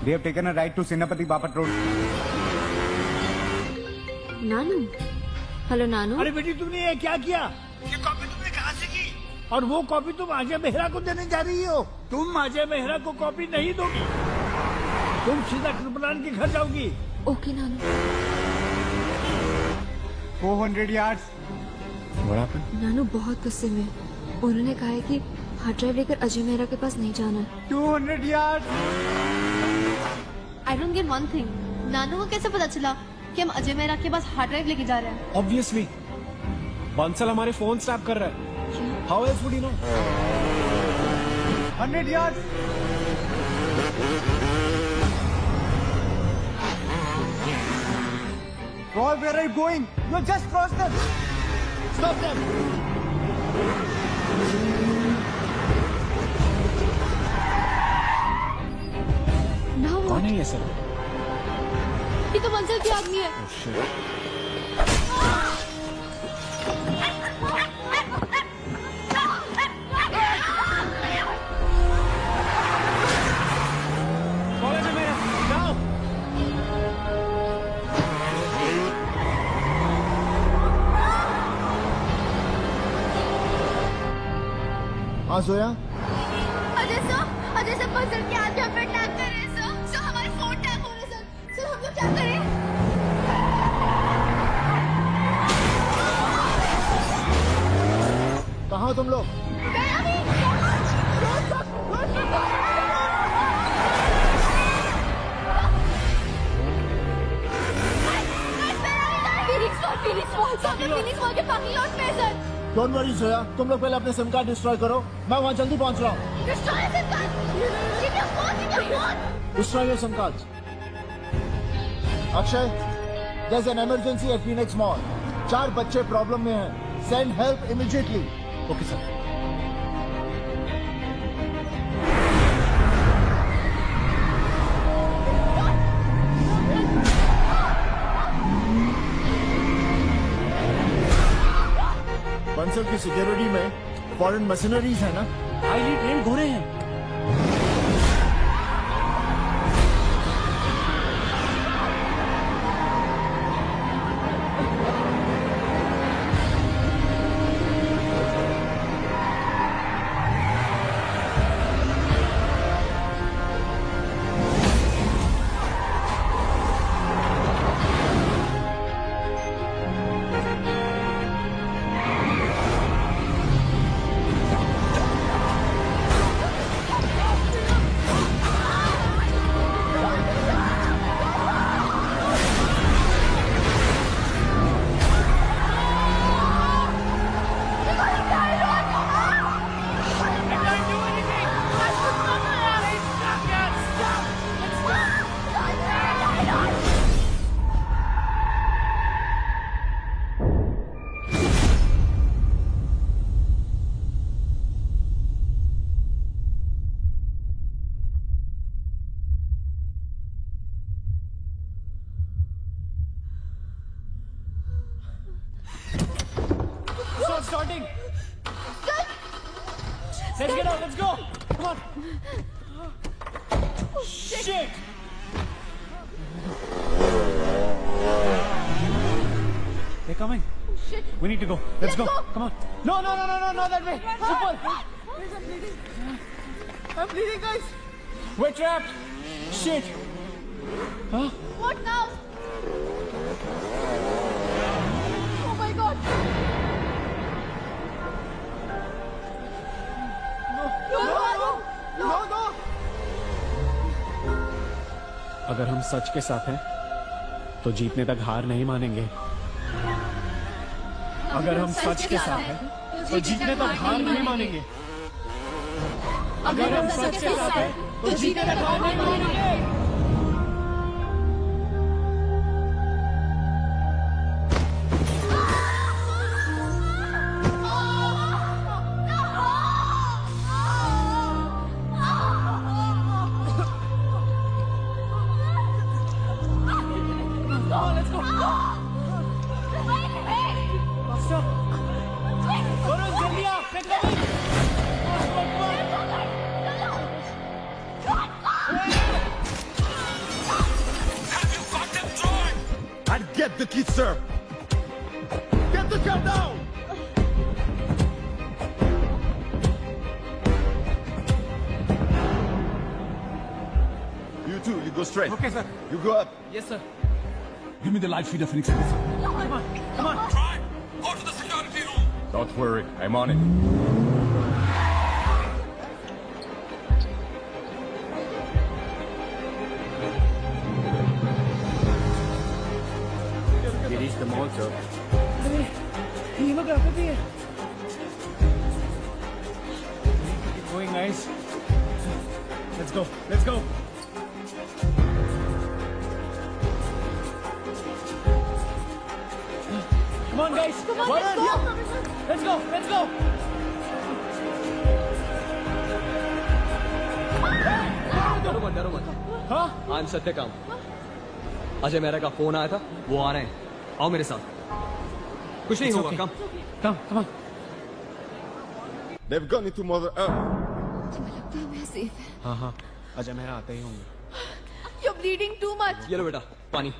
Speaker 2: They have taken a ride to Senapati Bapat Road.
Speaker 11: नानू, हेलो नानू।
Speaker 7: अरे बेटी तुमने ये क्या किया? ये कॉपी तुमने कहाँ से की? और वो कॉपी तुम अजय मेहरा को देने जा रही हो? तुम अजय मेहरा को कॉपी नहीं दोगी, तुम सीधा कृपलानी के घर जाओगी।
Speaker 11: Okay Nanu.
Speaker 2: 400 yards. What happened?
Speaker 11: नानू बहुत गुस्से में, उन्होंने कहा है कि हार्ड ड्राइव लेकर अजय मेहरा के पास नहीं जाना है।
Speaker 2: 200 yards.
Speaker 17: I don't get one thing, नानू को कैसे पता चला कि हम अजय मेहरा के पास हार्ड ड्राइव लेके जा रहे हैं?
Speaker 5: ऑब्वियसली बंसल हमारे फोन स्टैप कर रहा है। How else would you know?
Speaker 2: 100 yards. Roy, where are you going? You just crossed them. Stop them.
Speaker 5: कौन है ये सर?
Speaker 17: ये तो बंसल की आदमी है।
Speaker 4: हाँ जोया,
Speaker 17: अजय सर बंसल के आदमी हम पे अटैक कर रहे हैं सर। हमारे फोन टैप हो रहे हैं सर। हम लोग क्या करें?
Speaker 4: कहाँ हो तुम लोग?
Speaker 17: फीनिक्स मॉल के पार्किंग लॉट में सर।
Speaker 4: डोंट वरी जोया, तुम लोग पहले अपने सिम कार्ड डिस्ट्रॉय करो, मैं वहाँ जल्दी पहुँच रहा हूँ। Destroy your SIM cards. Akshay, there's an emergency at Phoenix Mall. 4 बच्चे प्रॉब्लम में हैं। Send help immediately.
Speaker 5: Okay sir.
Speaker 4: Bansal की सिक्योरिटी में फॉरेन मशीनरीज है ना?
Speaker 13: हाईली ट्रेंड घोड़े हैं।
Speaker 5: Starting. Let's get out. Let's go. Come on. Shit. They're coming.
Speaker 17: Shit.
Speaker 5: We need to go. Let's go.
Speaker 17: go.
Speaker 5: Come on. No, not that way. Super.
Speaker 8: Guys, I'm bleeding. I'm bleeding, guys.
Speaker 5: We're trapped. Shit. Huh?
Speaker 17: What now? Oh my God.
Speaker 8: No.
Speaker 5: अगर हम सच के साथ हैं तो जीतने तक हार नहीं मानेंगे। अगर हम सच के साथ हैं तो जीतने तक हार नहीं मानेंगे। अगर हम सच के साथ हैं तो जीतने तक हार नहीं मानेंगे।
Speaker 4: Get the kid, sir. Get the car down. You too. You go straight.
Speaker 5: Okay, sir.
Speaker 4: You go up.
Speaker 5: Yes, sir.
Speaker 14: Give me the light feeder, Phoenix.
Speaker 5: Come on.
Speaker 14: Try. Go to the security room.
Speaker 4: Don't worry. I'm on it.
Speaker 2: We reached the mall, sir.
Speaker 5: ये लोग यहाँ पे भी है। Keep going, guys. Let's go. Let's go. Come on, guys.
Speaker 17: Come on,
Speaker 5: Why
Speaker 17: let's
Speaker 5: not?
Speaker 17: go.
Speaker 5: Yeah. Let's go. Let's go.
Speaker 19: डरो मत
Speaker 5: हाँ?
Speaker 19: I'm Satyakam
Speaker 6: Ajay Mehra का फोन आया था, वो आ रहे हैं। आओ मेरे साथ। कुछ नहीं होगा, कम
Speaker 5: come on.
Speaker 3: They've gone into Mother Earth.
Speaker 17: तुम्हें लगता है मैं सेफ है?
Speaker 5: हाँ, अजय मेहरा आते ही होंगे।
Speaker 17: You're bleeding too much.
Speaker 6: ये लो बेटा, पानी।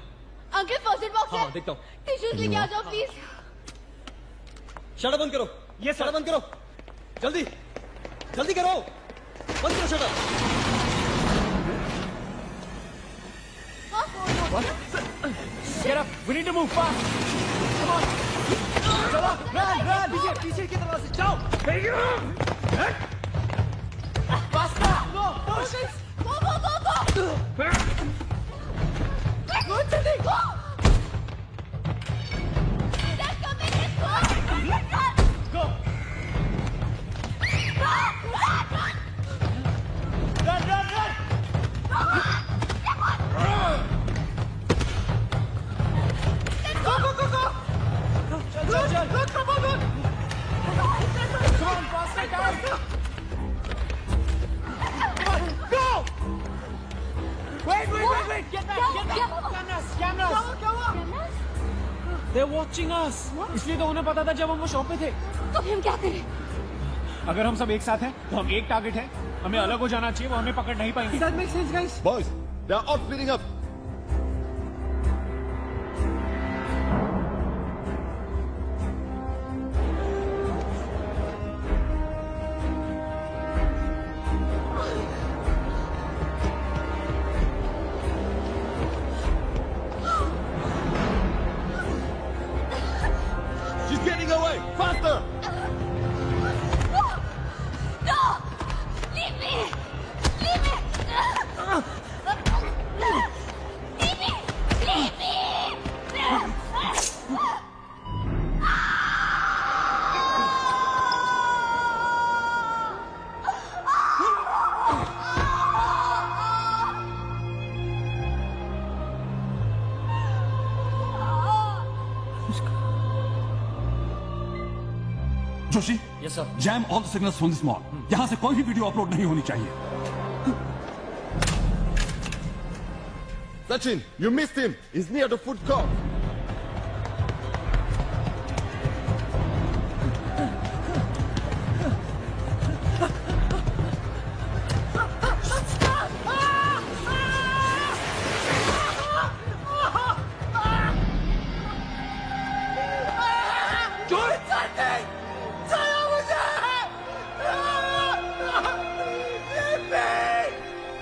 Speaker 17: अंकल फर्स्ट एड बॉक्स है।
Speaker 6: हाँ, देखता हूँ।
Speaker 17: टिश्यूज लेके आ जाओ प्लीज।
Speaker 6: शटर बंद करो। ये शटर बंद करो। जल्दी करो। बंद करो shutter.
Speaker 5: Get up. We need to move fast. Come on. चलो, run. पीछे की तरफ से जाओ. Faster. Go. Push.
Speaker 17: Go.
Speaker 5: Go जल्दी.
Speaker 17: Go. They're coming in. Go.
Speaker 5: Go. Run. Go. Chal. Come on. Come on, faster, guys. Come on, go. Wait. Get back. Cameras. They're watching us. इसलिए तो उन्हें पता था जब हम वो शॉप पे थे।
Speaker 17: तो हम क्या करें?
Speaker 5: अगर हम सब एक साथ हैं, तो हम एक टारगेट है। हमें अलग हो जाना चाहिए, वो हमें पकड़ नहीं पाएंगे।
Speaker 23: That makes sense, guys.
Speaker 3: Boys, they are all splitting up. She's getting away! Faster!
Speaker 17: No! Leave me! Leave me!
Speaker 14: Joshi,
Speaker 6: yes sir.
Speaker 14: Jam all the signals from this mall. यहां से कोई भी वीडियो अपलोड नहीं होनी चाहिए।
Speaker 3: Sachin, you missed him. He's near the food court.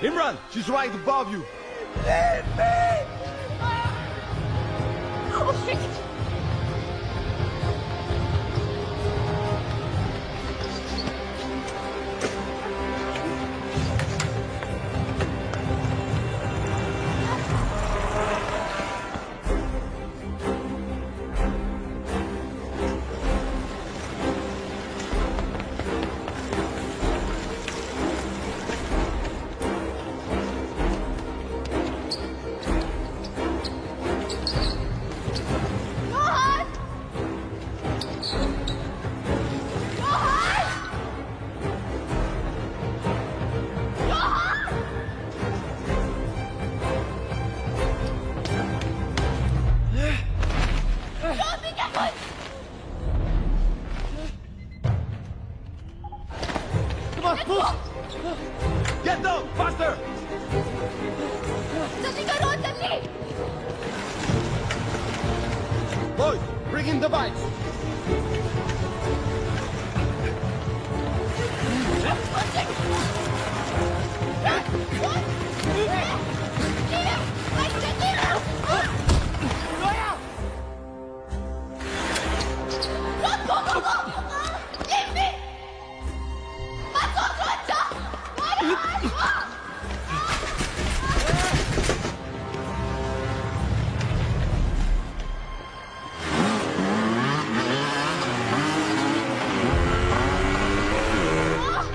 Speaker 3: Imran, she's right above you.
Speaker 23: Leave me! Oh, shit!
Speaker 3: Get down, faster!
Speaker 17: जल्दी करो, जल्दी!
Speaker 3: Boys, bring in the bikes.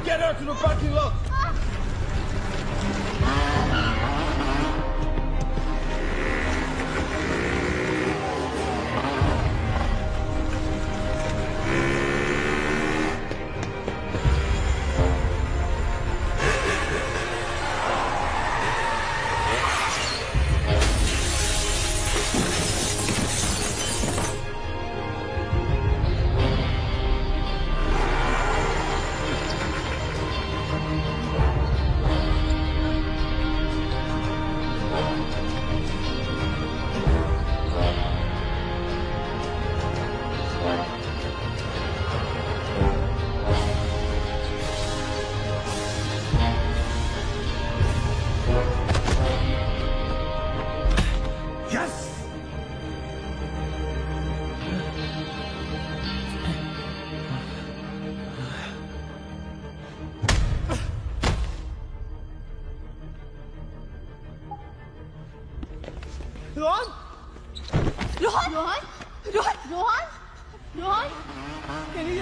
Speaker 3: Get her to the parking lot.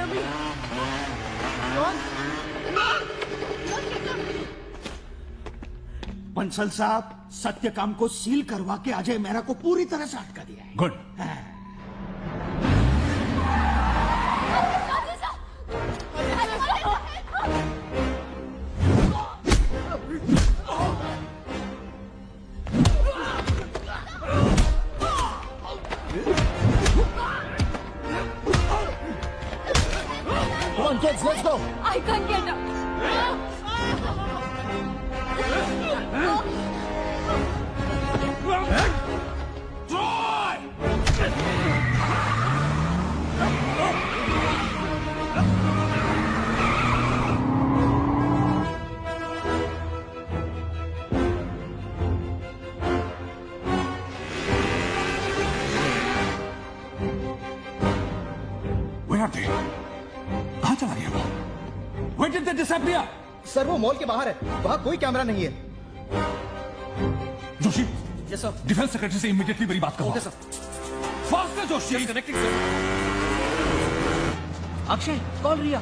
Speaker 17: Ravi.
Speaker 15: Bansal साहब, सत्यकाम को seal करवा के अजय मेहरा को पूरी तरह से अटका दिया है।
Speaker 14: Good.
Speaker 4: Come on, kids, let's go.
Speaker 17: I can't get up.
Speaker 14: Where are they? कहाँ चला गया वो? Where did they disappear?
Speaker 6: Sir वो मॉल के बाहर है, वहाँ कोई कैमरा नहीं है।
Speaker 14: Joshi,
Speaker 6: yes sir.
Speaker 14: Defence secretary से इमीडिएटली मेरी बात करो।
Speaker 6: Okay sir.
Speaker 14: फास्ट है Joshi.
Speaker 6: Connecting sir. Akshay, call Riya.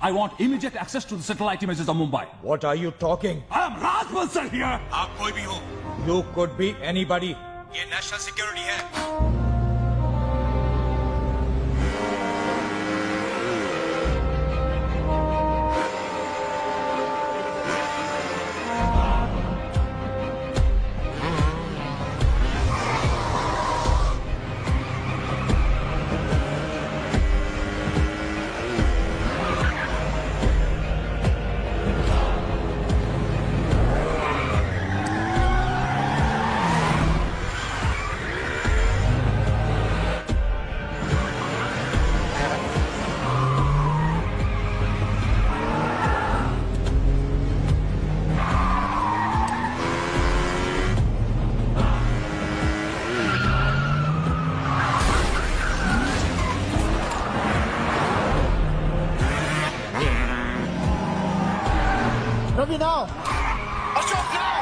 Speaker 14: I want immediate access to the satellite images of Mumbai.
Speaker 16: What are you talking?
Speaker 14: I am Raj Bansal here.
Speaker 16: आप कोई भी हो? You could be anybody. ये नेशनल सिक्योरिटी है।
Speaker 4: Ravi, now!
Speaker 15: Ashok, now!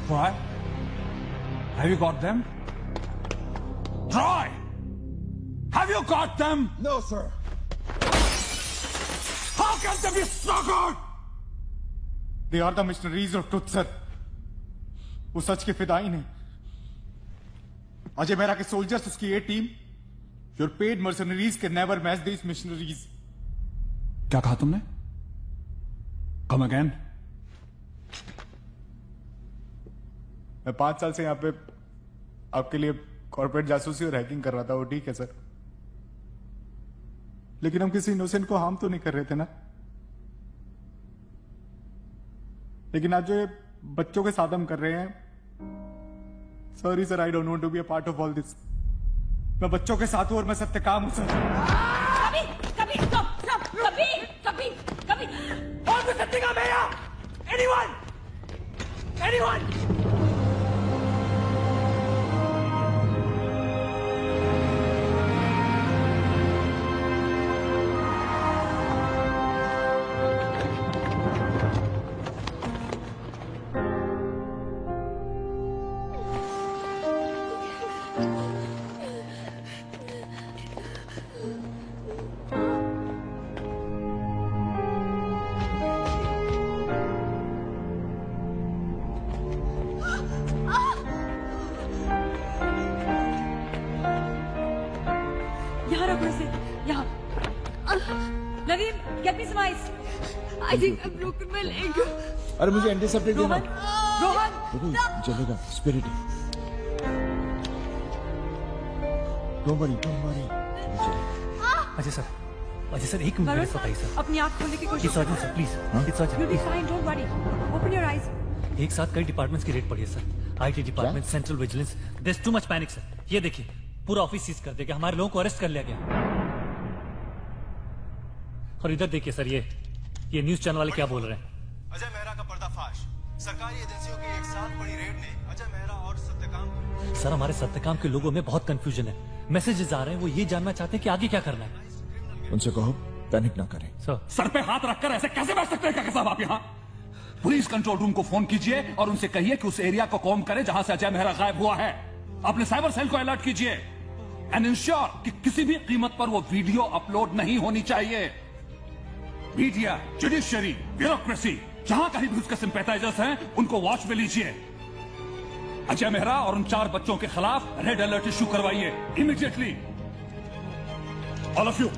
Speaker 14: Troy? Have you got them? Troy! Have you got them?
Speaker 16: No, sir.
Speaker 14: How can they be so good?
Speaker 2: They are the missionaries of truth, sir. वो सच के फिदाइन हैं। अजय मेहरा के soldiers, उसकी ये team, your paid mercenaries can never match these missionaries.
Speaker 14: क्या कहा तुमने? Come again?
Speaker 2: मैं 5 साल से यहाँ पे आपके लिए कॉर्पोरेट जासूसी और हैकिंग कर रहा था, वो ठीक है सर, लेकिन हम किसी इनोसेंट को हार्म तो नहीं कर रहे थे ना। लेकिन आज जो ये बच्चों के साथ हम कर रहे हैं, sorry sir, I don't want to be a part of all this. मैं बच्चों के साथ हूं और मैं सत्यकाम हूं सर।
Speaker 23: कभी कभी stop, stop, कभी कभी कभी और भी सत्यकाम है यहाँ? Anyone? Anyone?
Speaker 17: I think I've broken my leg.
Speaker 4: अरे मुझे एंटीसेप्टिक देना।
Speaker 17: रोहन,
Speaker 4: चलेगा, spirit. Don't worry, don't worry.
Speaker 6: Ajay sir, एक मिनट मेरे साथ आइए सर।
Speaker 20: अपनी आँख खोलने की कोशिश
Speaker 6: it's urgent sir, please. It's urgent.
Speaker 20: You'll be fine, don't worry. Open your eyes.
Speaker 6: एक साथ कई डिपार्टमेंट्स की रेड पड़ी है sir. IT department, central vigilance. There is too much panic sir. ये देखिए, पूरा ऑफिस सीज कर दिया, हमारे लोगों को अरेस्ट कर लिया गया। और इधर देखिए सर, ये न्यूज चैनल वाले क्या बोल रहे हैं।
Speaker 16: अजय मेहरा का पर्दाफाश। सरकारी एजेंसियों की एक साथ बड़ी रेड ने अजय मेहरा और सत्यकाम।
Speaker 6: सर, हमारे सत्यकाम के लोगों में बहुत कंफ्यूजन है। मैसेजेस आ रहे हैं, वो ये जानना चाहते हैं कि आगे क्या करना है।
Speaker 4: उनसे कहो पैनिक ना करें।
Speaker 14: सर पे हाथ रखकर ऐसे कैसे बैठ सकते हैं काका साहब आप यहाँ? पुलिस कंट्रोल रूम को फोन कीजिए और उनसे कहिए कि उस एरिया को कॉम्ब करे जहां से अजय मेहरा गायब हुआ है। अपने साइबर सेल को अलर्ट कीजिए एंड इंश्योर कि किसी भी कीमत पर वो वीडियो अपलोड नहीं होनी चाहिए। मीडिया, जुडिशियरी, ब्यूरोक्रेसी, जहां कहीं भी उसके सिंपैथाइजर्स हैं, उनको वॉच में लीजिए। अजय मेहरा और उन 4 बच्चों के खिलाफ रेड अलर्ट इश्यू करवाइए immediately. All of you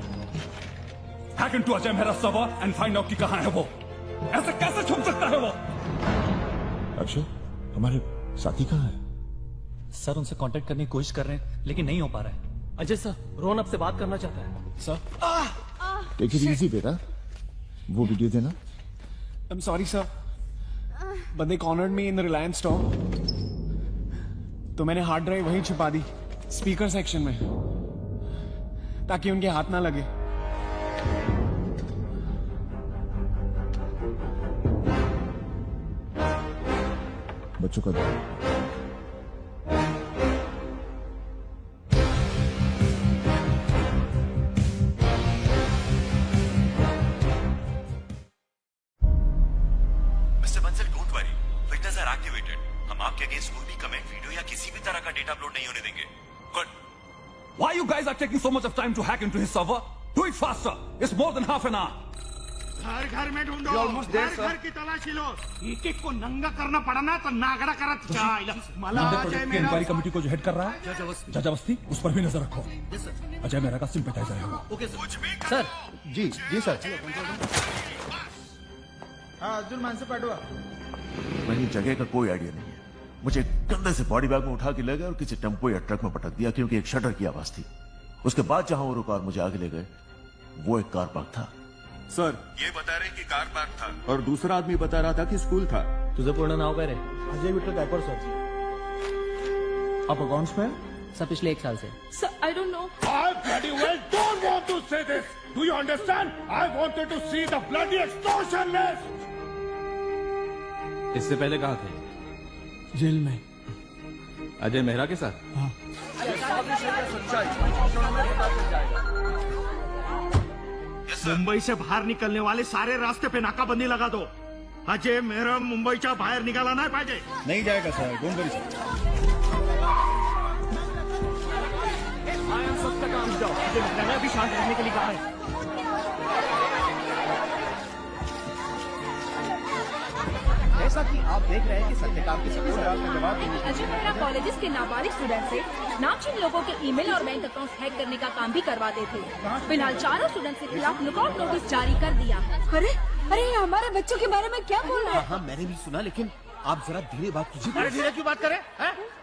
Speaker 14: hack into Ajay Mehra server and find out कि कहां है वो। ऐसे कैसे छुप सकता है वो?
Speaker 12: अक्षय, हमारे साथी कहाँ है?
Speaker 6: सर उनसे कांटेक्ट करने की कोशिश कर रहे हैं लेकिन नहीं हो पा रहा है।
Speaker 13: अजय सर, रोहन आपसे बात करना चाहता है।
Speaker 6: सर
Speaker 4: टेक इट इजी बेटा, वो वीडियो देना।
Speaker 5: I'm sorry sir, but they cornered me in the Reliance store. तो मैंने हार्ड ड्राइव वहीं छिपा दी स्पीकर सेक्शन में ताकि उनके हाथ ना लगे।
Speaker 4: बच्चों का दो।
Speaker 1: Mister Bansal, don't worry, filters are activated. हम आपके अगेंस्ट कोई भी कमेंट, वीडियो या किसी भी तरह का डेटा अपलोड नहीं होने देंगे। Good.
Speaker 14: Why you guys are taking so much of time to hack into his server? Do it faster. It's more than half an hour.
Speaker 15: घर घर में ढूंढो, घर घर की तलाशी लो। एक एक को नंगा करना पड़ा ना तो नागड़ा करत चाइला। मला अजय मेहरा
Speaker 14: इंक्वायरी कमेटी को जो हेड कर रहा है जज अवस्थी, उस पर भी नजर रखो। अजय मेहरा का सिंपैथाइजर है वो।
Speaker 13: Okay sir.
Speaker 4: जी जी सर।
Speaker 8: हाँ अर्जुन मानसे पाठवा।
Speaker 1: वही जगह का कोई आइडिया नहीं है। मुझे कंधे से बॉडी बैग में उठा के ले गए और किसी टेम्पो या ट्रक में पटक दिया क्योंकि एक शटर की आवाज थी। उसके बाद जहां वो रुका और मुझे आगे ले गए, वो एक कार पार्क था।
Speaker 3: सर, ये बता रहे कि कार पार्क था और दूसरा आदमी बता रहा था कि स्कूल था।
Speaker 13: तुझे पूर्ण नाव काय रे?
Speaker 8: अजय विठ्ठल गायकवाड सर। आप अकाउंट्स में?
Speaker 13: सर पिछले 1 साल से।
Speaker 20: Sir I don't know.
Speaker 15: I bloody well don't want to say this. Do you understand? I wanted to see the bloody extortion list.
Speaker 16: इससे पहले कहाँ थे?
Speaker 5: जेल में।
Speaker 16: अजय मेहरा के साथ?
Speaker 5: हाँ।
Speaker 15: मुंबई से बाहर निकलने वाले सारे रास्ते पे नाकाबंदी लगा दो। अजय मेहरा मुंबईच्या बाहेर निघाला नाही पाहिजे।
Speaker 16: नहीं जाएगा सर, डोंट वरी सर।
Speaker 13: मैंने अभी शांत रहने के लिए कहा है।
Speaker 8: जैसा कि आप देख रहे हैं कि सत्यकाम के सभी सवाल का जवाब देने के
Speaker 20: अजय मेहरा कॉलेजेस के नाबालिग स्टूडेंट से नामचीन लोगों के ईमेल और बैंक अकाउंट हैक करने का काम भी करवाते थे। फिलहाल 4 स्टूडेंट्स के खिलाफ लुकआउट नोटिस जारी कर दिया है।
Speaker 17: अरे अरे हमारे बच्चों के बारे में क्या बोल रहा है?
Speaker 12: हाँ मैंने भी सुना, लेकिन आप जरा धीरे बात कीजिए।
Speaker 8: अरे धीरे क्यों बात करें?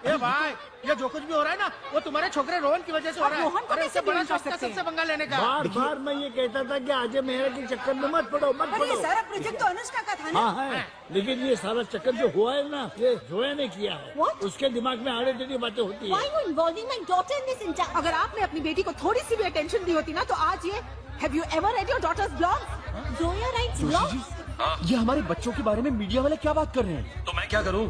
Speaker 8: ए भाई, ये जो कुछ भी हो रहा है ना, वो तुम्हारे छोकरे रोहन की वजह से हो रहा है।
Speaker 17: रोहन को
Speaker 8: अरे
Speaker 17: कैसे
Speaker 8: इससे बड़ा
Speaker 17: blame कर
Speaker 8: शौक
Speaker 17: सकते हैं?
Speaker 8: सबसे पंगा लेने का।
Speaker 7: बार बार मैं ये कहता था कि अजय मेहरा के चक्कर में मत पड़ो, मत पड़ो।
Speaker 17: सारा प्रोजेक्ट तो अनुष्का का था ना।
Speaker 7: हाँ है, लेकिन ये सारा चक्कर जो हुआ है ना, ये जोया ने किया है।
Speaker 17: What?
Speaker 7: उसके दिमाग में आड़े टेढ़ी बातें होती
Speaker 17: Why
Speaker 7: है।
Speaker 17: you involving my daughter in this entire? अगर आपने अपनी बेटी को थोड़ी सी भी अटेंशन दी होती ना, तो आज ये Have you ever read your daughter's blog? Zoya writes blogs.
Speaker 12: ये हमारे बच्चों के बारे में मीडिया वाले क्या बात कर रहे हैं?
Speaker 16: तो मैं क्या करूं?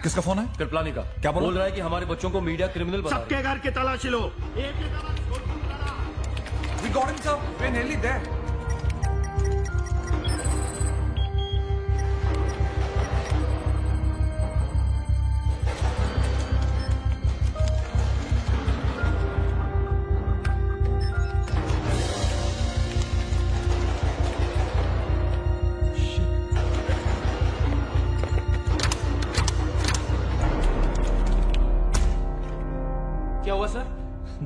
Speaker 14: किसका फोन है?
Speaker 16: कृपलानी का।
Speaker 14: क्या
Speaker 16: बोल रहा है कि हमारे बच्चों को मीडिया क्रिमिनल बना रहा है।
Speaker 15: सबके घर की तलाशी लो।
Speaker 14: We got him, sir. We're nearly there.
Speaker 16: क्या हुआ सर?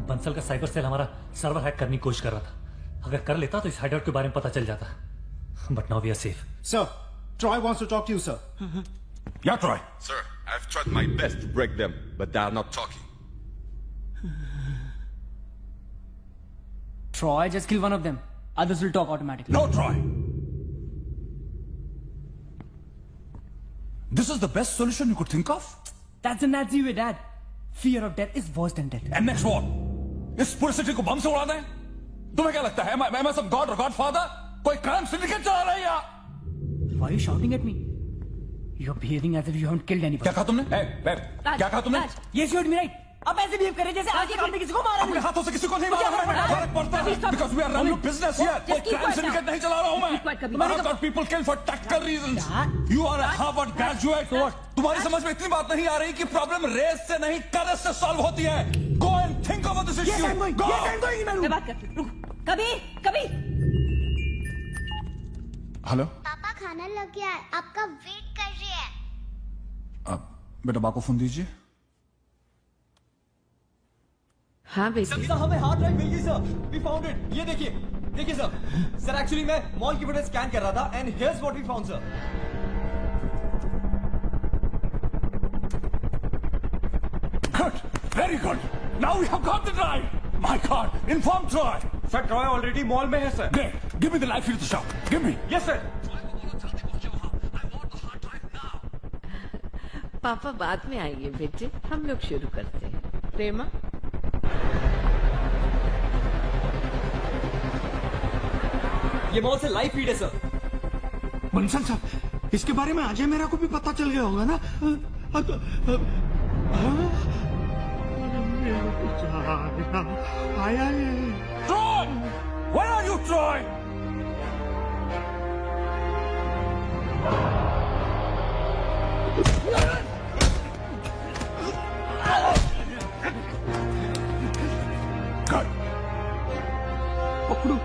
Speaker 6: बंसल का साइबर सेल हमारा सर्वर हैक करने की कोशिश कर रहा था। अगर कर लेता तो इस हाइडआउट के बारे में पता चल जाता। But now we are safe.
Speaker 2: Sir, Troy wants to talk to you, sir.
Speaker 14: Yeah, Troy.
Speaker 3: Sir, I've tried my best to break them, but they are not talking.
Speaker 13: Troy, just kill one of them. Others will talk automatically.
Speaker 14: No, Troy. This is the best solution you could think of?
Speaker 13: That's a Nazi way, Dad. Fear of death is worse than death.
Speaker 14: And next what? इस पूरे city को बम से उड़ा दें? तुम्हें क्या लगता है? Am I some god or godfather? कोई क्राइम सिंडिकेट चला रहा है या?
Speaker 13: Why are you shouting at me? You're behaving as if you haven't killed anybody.
Speaker 14: क्या कहा तुमने? क्या कहा तुमने?
Speaker 13: Yes, you heard me right.
Speaker 23: आप ऐसे बिहेव करें जैसे आज आपने किसी को मारा
Speaker 14: अपने हाथों से किसी को नहीं मारा मैंने। फर्क पड़ता है because we are running business here। कोई crime syndicate नहीं चला रहा हूँ मैं। I've got people killed for tactical reasons। You are a Harvard graduate। तुम्हारी समझ में इतनी बात नहीं आ रही कि प्रॉब्लम रेस से नहीं करेज से सॉल्व होती है। Go and think over this issue। Go।
Speaker 23: मैं बात करती हूँ। कभी
Speaker 2: हेलो
Speaker 10: पापा खाना लग गया है, आपका वेट कर रही है।
Speaker 2: बेटा बाप को फोन दीजिए।
Speaker 26: हाँ बेटे।
Speaker 19: सर हमें हार्ड ड्राइव मिल गई सर। We found it. ये देखिए सर एक्चुअली मैं मॉल की फुटेज स्कैन कर रहा था and here's what we found sir.
Speaker 14: Good, very good। Now we have got the drive। My God, inform Troy।
Speaker 19: Sir Troy already mall में है sir.
Speaker 14: There, give me the live feed to the shop। Give me।
Speaker 19: Yes sir.
Speaker 26: पापा बाद में आएंगे बेटे, हम लोग शुरू करते हैं। प्रेमा
Speaker 19: ये मॉल से लाइव फीड है सर।
Speaker 15: बंसल साहब, इसके बारे में अजय मेरा को भी पता चल गया होगा ना? आया है।
Speaker 14: Troy! Where are you, Troy? Good।
Speaker 15: पकड़ो।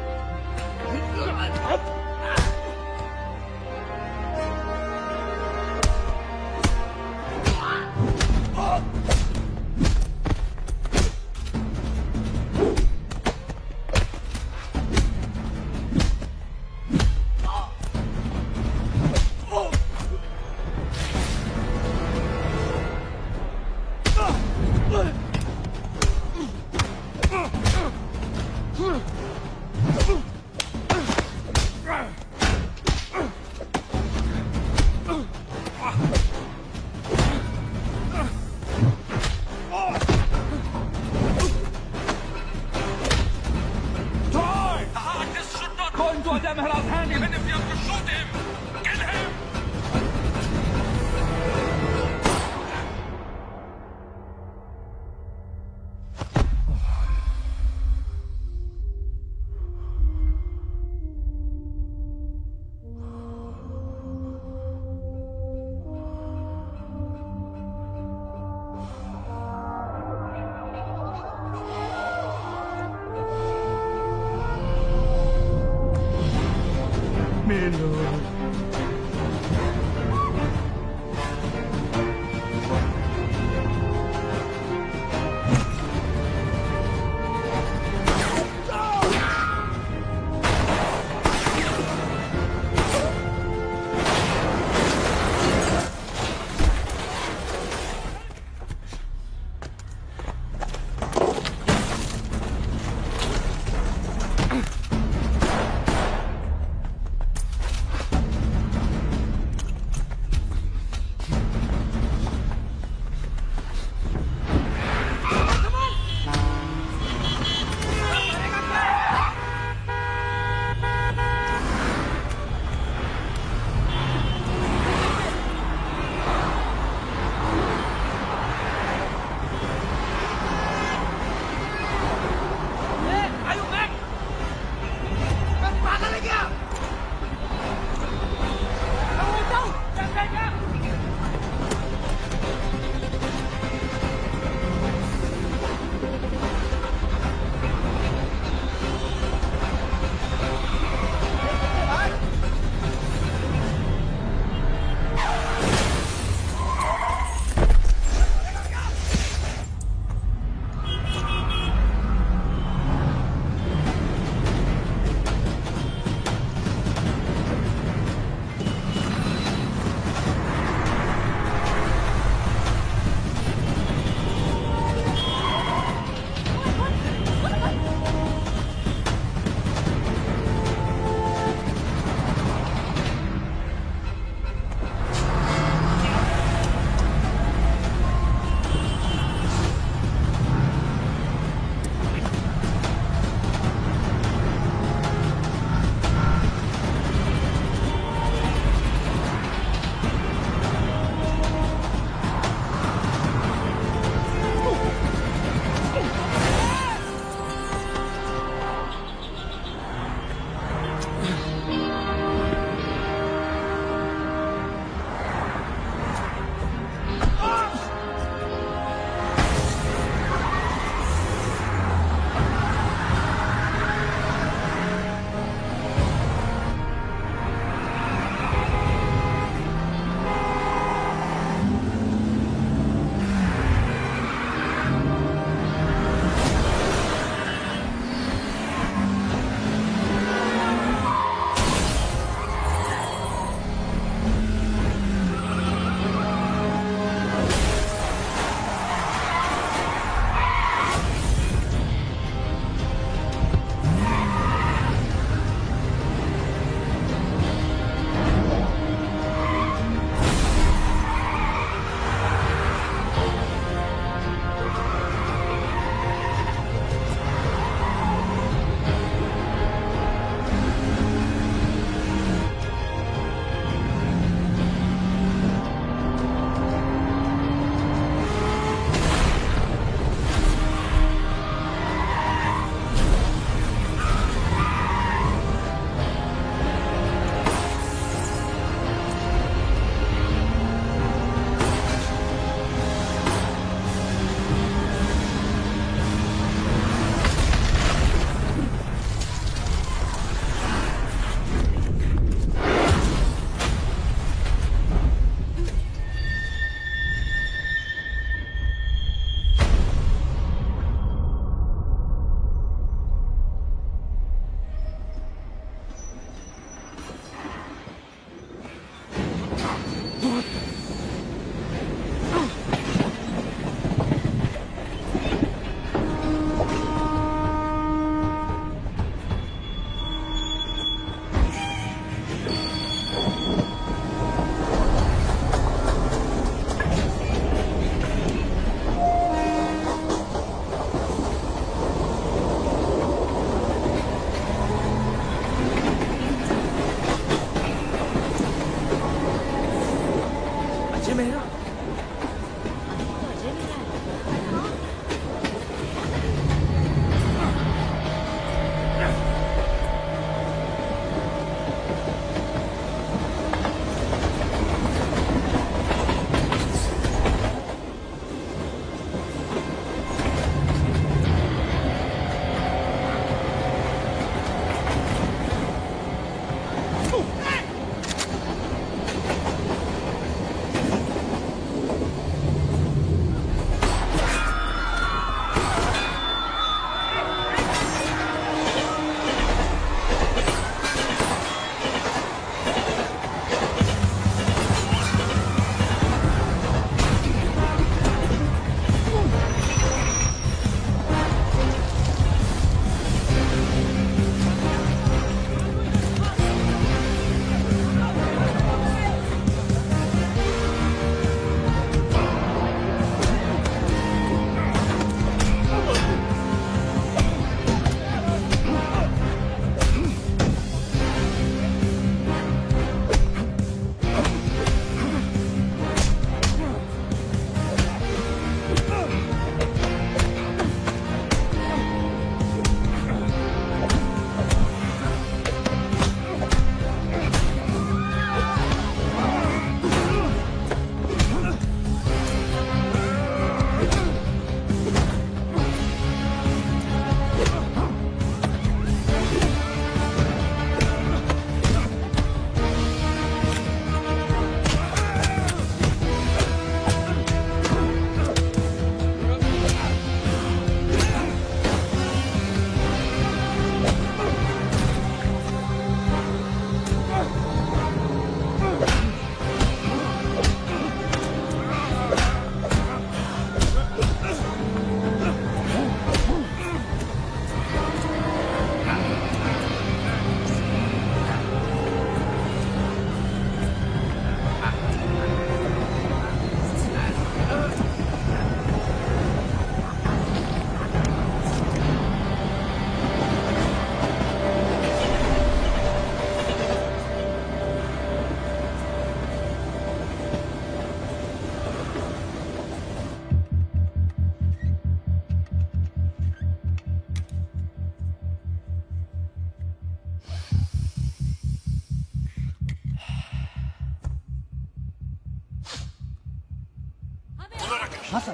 Speaker 13: हाँ सर।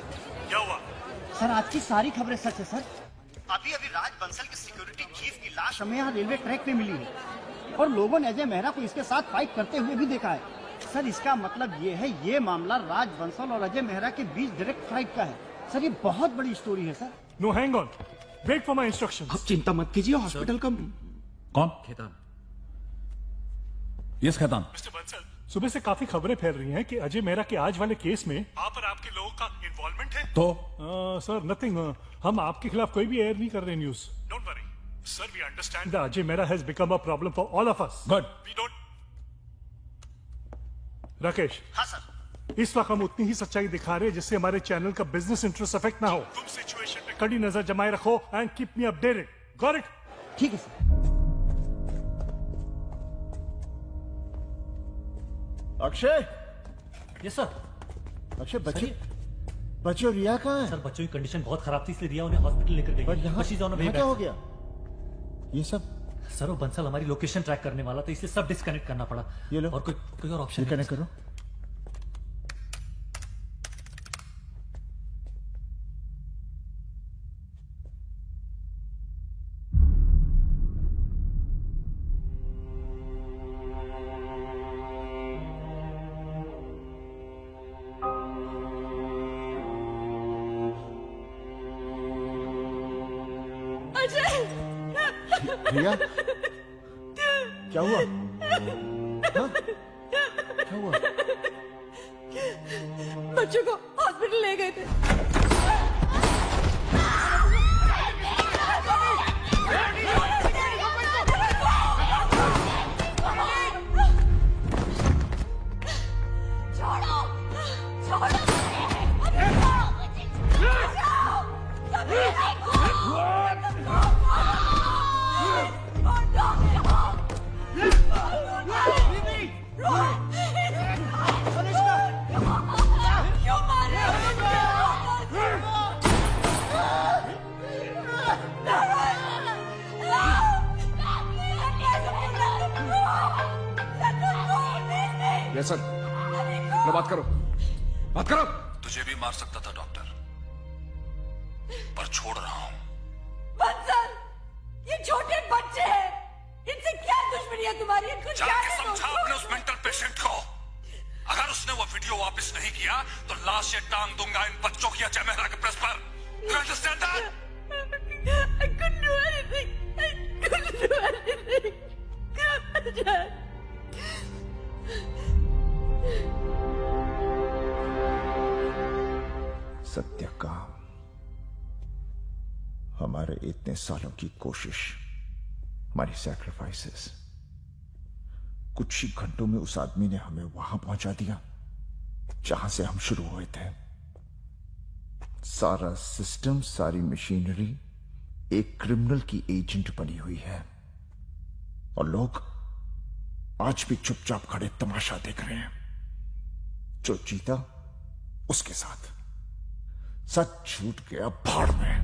Speaker 9: क्या हुआ?
Speaker 13: सर आज की सारी खबरें सच है सर।
Speaker 9: अभी राज बंसल के सिक्योरिटी चीफ की लाश
Speaker 13: हमें यहाँ रेलवे ट्रैक पे मिली है और लोगों ने अजय मेहरा को इसके साथ फाइट करते हुए भी देखा है। सर इसका मतलब ये है ये मामला राज बंसल और अजय मेहरा के बीच डायरेक्ट फाइट का है। सर ये बहुत बड़ी स्टोरी है sir.
Speaker 9: No hang on, wait for my instructions.
Speaker 12: आप चिंता मत कीजिए, हॉस्पिटल का
Speaker 14: कौन? खेतान। यस खेतान।
Speaker 9: मिस्टर बंसल, सुबह से काफी खबरें फैल रही हैं कि अजय मेहरा के आज वाले केस में आप और आपके लोगों का इन्वॉल्वमेंट है।
Speaker 14: तो
Speaker 9: सर नथिंग, हम आपके खिलाफ कोई भी एयर नहीं कर रहे news. Don't worry sir, we understand that Ajay Mehra has become a problem for all of us.
Speaker 14: Good.
Speaker 9: We don't. Rakesh.
Speaker 15: हाँ सर।
Speaker 9: इस वक्त हम उतनी ही सच्चाई दिखा रहे हैं जिससे हमारे चैनल का बिजनेस इंटरेस्ट अफेक्ट ना हो। तुम सिचुएशन पे कड़ी नजर जमाए रखो and keep me updated. Got it?
Speaker 13: ठीक है sir.
Speaker 4: Akshay.
Speaker 6: Yes sir.
Speaker 4: Akshay बच्चे और रिया कहाँ है?
Speaker 6: सर बच्चों की कंडीशन बहुत खराब थी इसलिए रिया उन्हें हॉस्पिटल लेकर गई।
Speaker 4: पर यहाँ क्या हो गया? ये सब
Speaker 6: सर वो बंसल हमारी लोकेशन ट्रैक करने वाला था इसलिए सब डिस्कनेक्ट करना पड़ा।
Speaker 4: ये लो।
Speaker 6: और कोई और ऑप्शन
Speaker 4: कनेक्ट करो। रिया क्या हुआ? हाँ? क्या हुआ?
Speaker 20: बच्चों को हॉस्पिटल ले गए थे। छोड़ो, छोड़ो।
Speaker 3: Yes sir. लो बात करो, बात करो।
Speaker 14: तुझे भी मार सकता था डॉक्टर, पर छोड़ रहा हूं।
Speaker 20: बंसल, ये छोटे बच्चे हैं, इनसे क्या दुश्मनी है तुम्हारी? इनको
Speaker 14: जाके समझा अपने उस मेंटल पेशेंट को। अगर उसने वो वीडियो वापस नहीं किया तो लाश से टांग दूंगा इन बच्चों की अजय मेहरा के प्रेस पर। You understand that?
Speaker 20: I couldn't do anything. I couldn't do anything.
Speaker 4: Satyakam, हमारे इतने सालों की कोशिश, हमारी सैक्रिफाइसेस, कुछ ही घंटों में उस आदमी ने हमें वहां पहुंचा दिया जहां से हम शुरू हुए थे। सारा सिस्टम, सारी मशीनरी एक क्रिमिनल की एजेंट बनी हुई है और लोग आज भी चुपचाप खड़े तमाशा देख रहे हैं। जो जीता उसके साथ, सच छूट गया भाड़ में।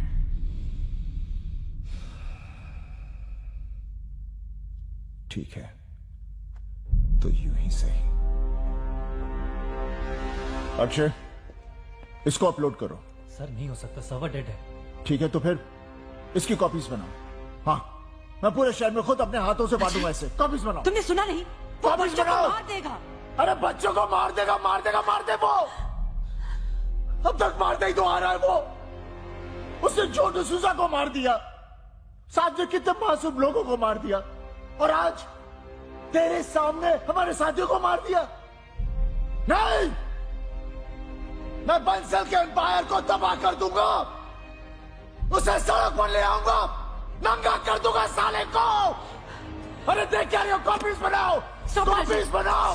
Speaker 4: ठीक है तो यूं ही सही। अक्षय, इसको अपलोड करो।
Speaker 6: सर नहीं हो सकता, सर्वर डेड है।
Speaker 4: ठीक है तो फिर इसकी कॉपीज बनाओ। हाँ, मैं पूरे शहर में खुद अपने हाथों से बांटूंगा इसे। कॉपीज बनाओ।
Speaker 20: तुमने सुना नहीं? वो बच्चों को मार देगा।
Speaker 4: अरे बच्चों को मार देगा, मार देगा, मार दे वो। अब तक मारते ही तो आ रहा है वो। उसने जो डिसूजा को मार दिया, साथ में कितने मासूम लोगों को मार दिया, और आज तेरे सामने हमारे साथियों को मार दिया। नहीं, मैं बंसल के एम्पायर को तबाह कर दूंगा, उसे सड़क पर ले आऊंगा, नंगा कर दूंगा साले को। अरे देख क्या रहे हो? कॉपीज बनाओ, कॉपीज बनाओ,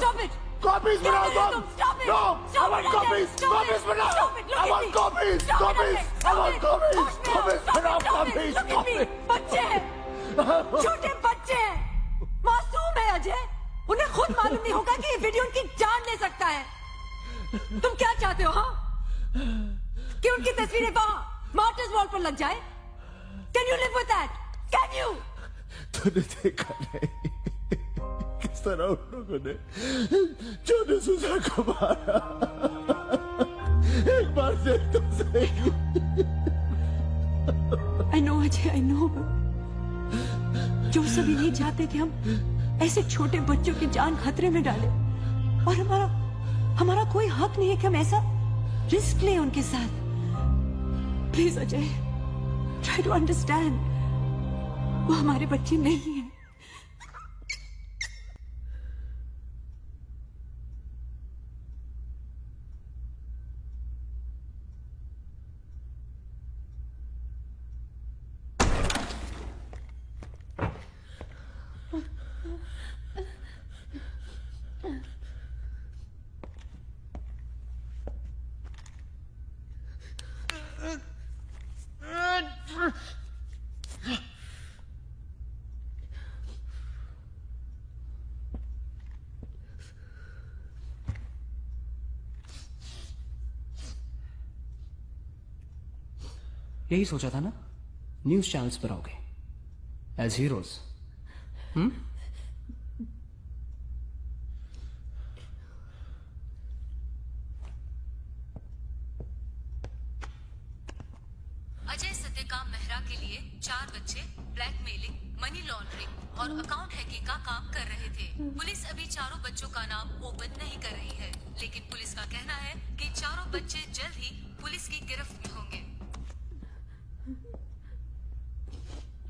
Speaker 4: कॉपीज बनाओ। No, I want copies, copies बनाओ। I want copies, copies, I want copies, copies बनाओ, कॉपीज, कॉपीज।
Speaker 20: बच्चे हैं, छोटे बच्चे हैं, मासूम है अजय। उन्हें खुद मालूम नहीं होगा कि ये वीडियो उनकी जान ले सकता है। तुम क्या चाहते हो? हाँ, कि उनकी तस्वीरें वहां मार्टर्स वॉल पर लग जाए? Can you live with that? Can you?
Speaker 4: तूने देखा नहीं किस तरह उन लोगों ने जो डिसूजा को मारा? एक बार मार दे तो सही।
Speaker 20: I know Ajay, I know, जो सभी नहीं चाहते कि हम ऐसे छोटे बच्चों की जान खतरे में डालें, और हमारा कोई हक नहीं है कि हम ऐसा रिस्क लें उनके साथ। Please Ajay, try to understand, वो हमारे बच्चे नहीं हैं।
Speaker 11: यही सोचा था ना, न्यूज चैनल्स पर आओगे एज हीरोज।
Speaker 18: अजय सत्यकाम मेहरा के लिए 4 बच्चे ब्लैकमेलिंग, मनी लॉन्ड्रिंग और अकाउंट हैकिंग का काम कर रहे थे। पुलिस अभी चारों बच्चों का नाम ओपन नहीं कर रही है, लेकिन पुलिस का कहना है कि चारों बच्चे जल्द ही पुलिस की गिरफ्त में होंगे।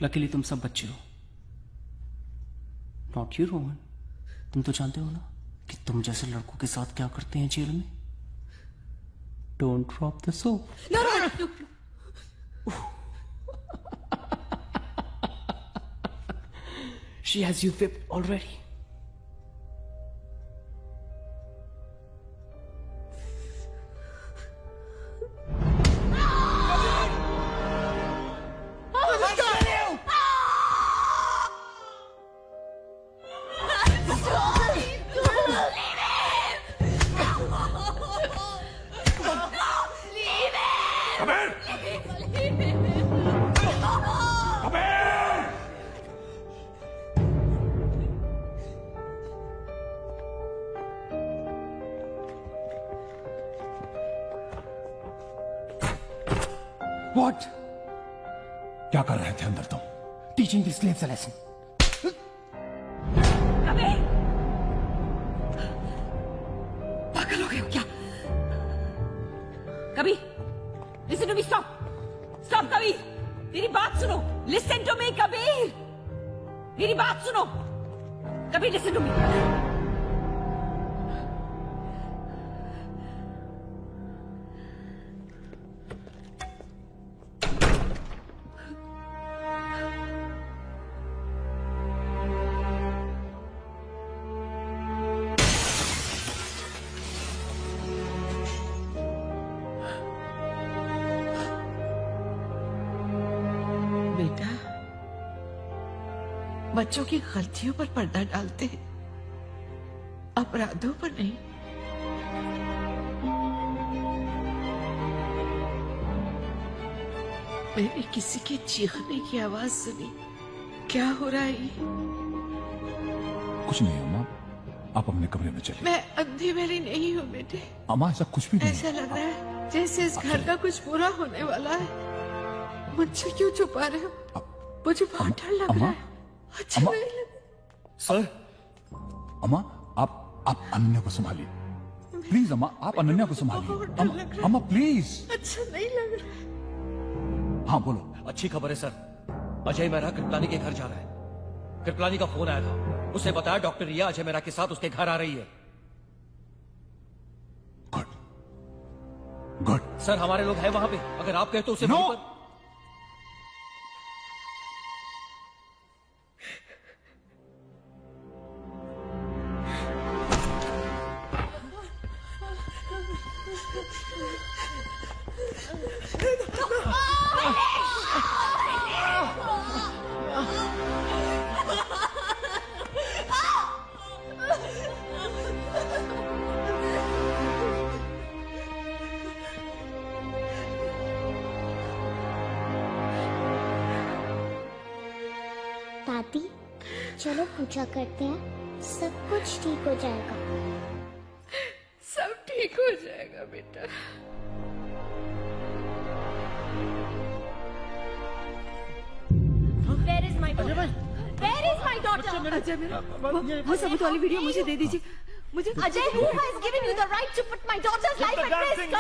Speaker 11: लकीली तुम सब बच्चे हो, नॉट यू रोहन। तुम तो जानते हो ना कि तुम जैसे लड़कों के साथ क्या करते हैं जेल में। Don't drop the soap.
Speaker 20: No, no, no, no.
Speaker 11: She has you whipped already.
Speaker 14: What? क्या कर रहे थे अंदर तुम?
Speaker 11: Teaching the slaves a lesson.
Speaker 20: पागल हो गए हो क्या? कभी listen to me, stop Kabir, मेरी बात सुनो, listen to me कबीर, मेरी बात सुनो कबीर, listen to me।
Speaker 26: बच्चों की गलतियों पर पर्दा डालते हैं, अपराधों पर नहीं। मैंने किसी के चीखने की आवाज सुनी। क्या हो रहा है ये?
Speaker 14: कुछ नहीं अम्मा, आप अपने कमरे में चलिए।
Speaker 26: मैं अंधी मेरी नहीं हूँ बेटे।
Speaker 14: अम्मा ऐसा कुछ भी नहीं।
Speaker 26: ऐसा लग रहा है जैसे इस घर का कुछ बुरा होने वाला है। मुझसे क्यों छुपा रहे हो? मुझे बहुत डर लग रहा है। अच्छा नहीं लग।
Speaker 14: सर, अम्मा आप अनन्या को संभालिए प्लीज। अम्मा आप अनन्या को संभालिए। अम्मा प्लीज।
Speaker 26: अच्छा नहीं लग रहा।
Speaker 14: हाँ बोलो।
Speaker 21: अच्छी खबर है सर, अजय मेहरा कृपलानी के घर जा रहा है। कृपलानी का फोन आया था, उसने बताया डॉक्टर रिया अजय मेहरा के साथ उसके घर आ रही है।
Speaker 14: गुड।
Speaker 21: सर हमारे लोग हैं वहां पे, अगर आप कहे तो उसे
Speaker 14: No!
Speaker 10: दादी चलो पूजा करते हैं, सब कुछ ठीक हो जाएगा।
Speaker 26: सब ठीक हो जाएगा बेटा।
Speaker 20: my daughter. अजय मेरा वो सबूत वाली वीडियो मुझे दे दीजिए. मुझे
Speaker 17: Ajay, who has given you the right to put my daughter's life at risk?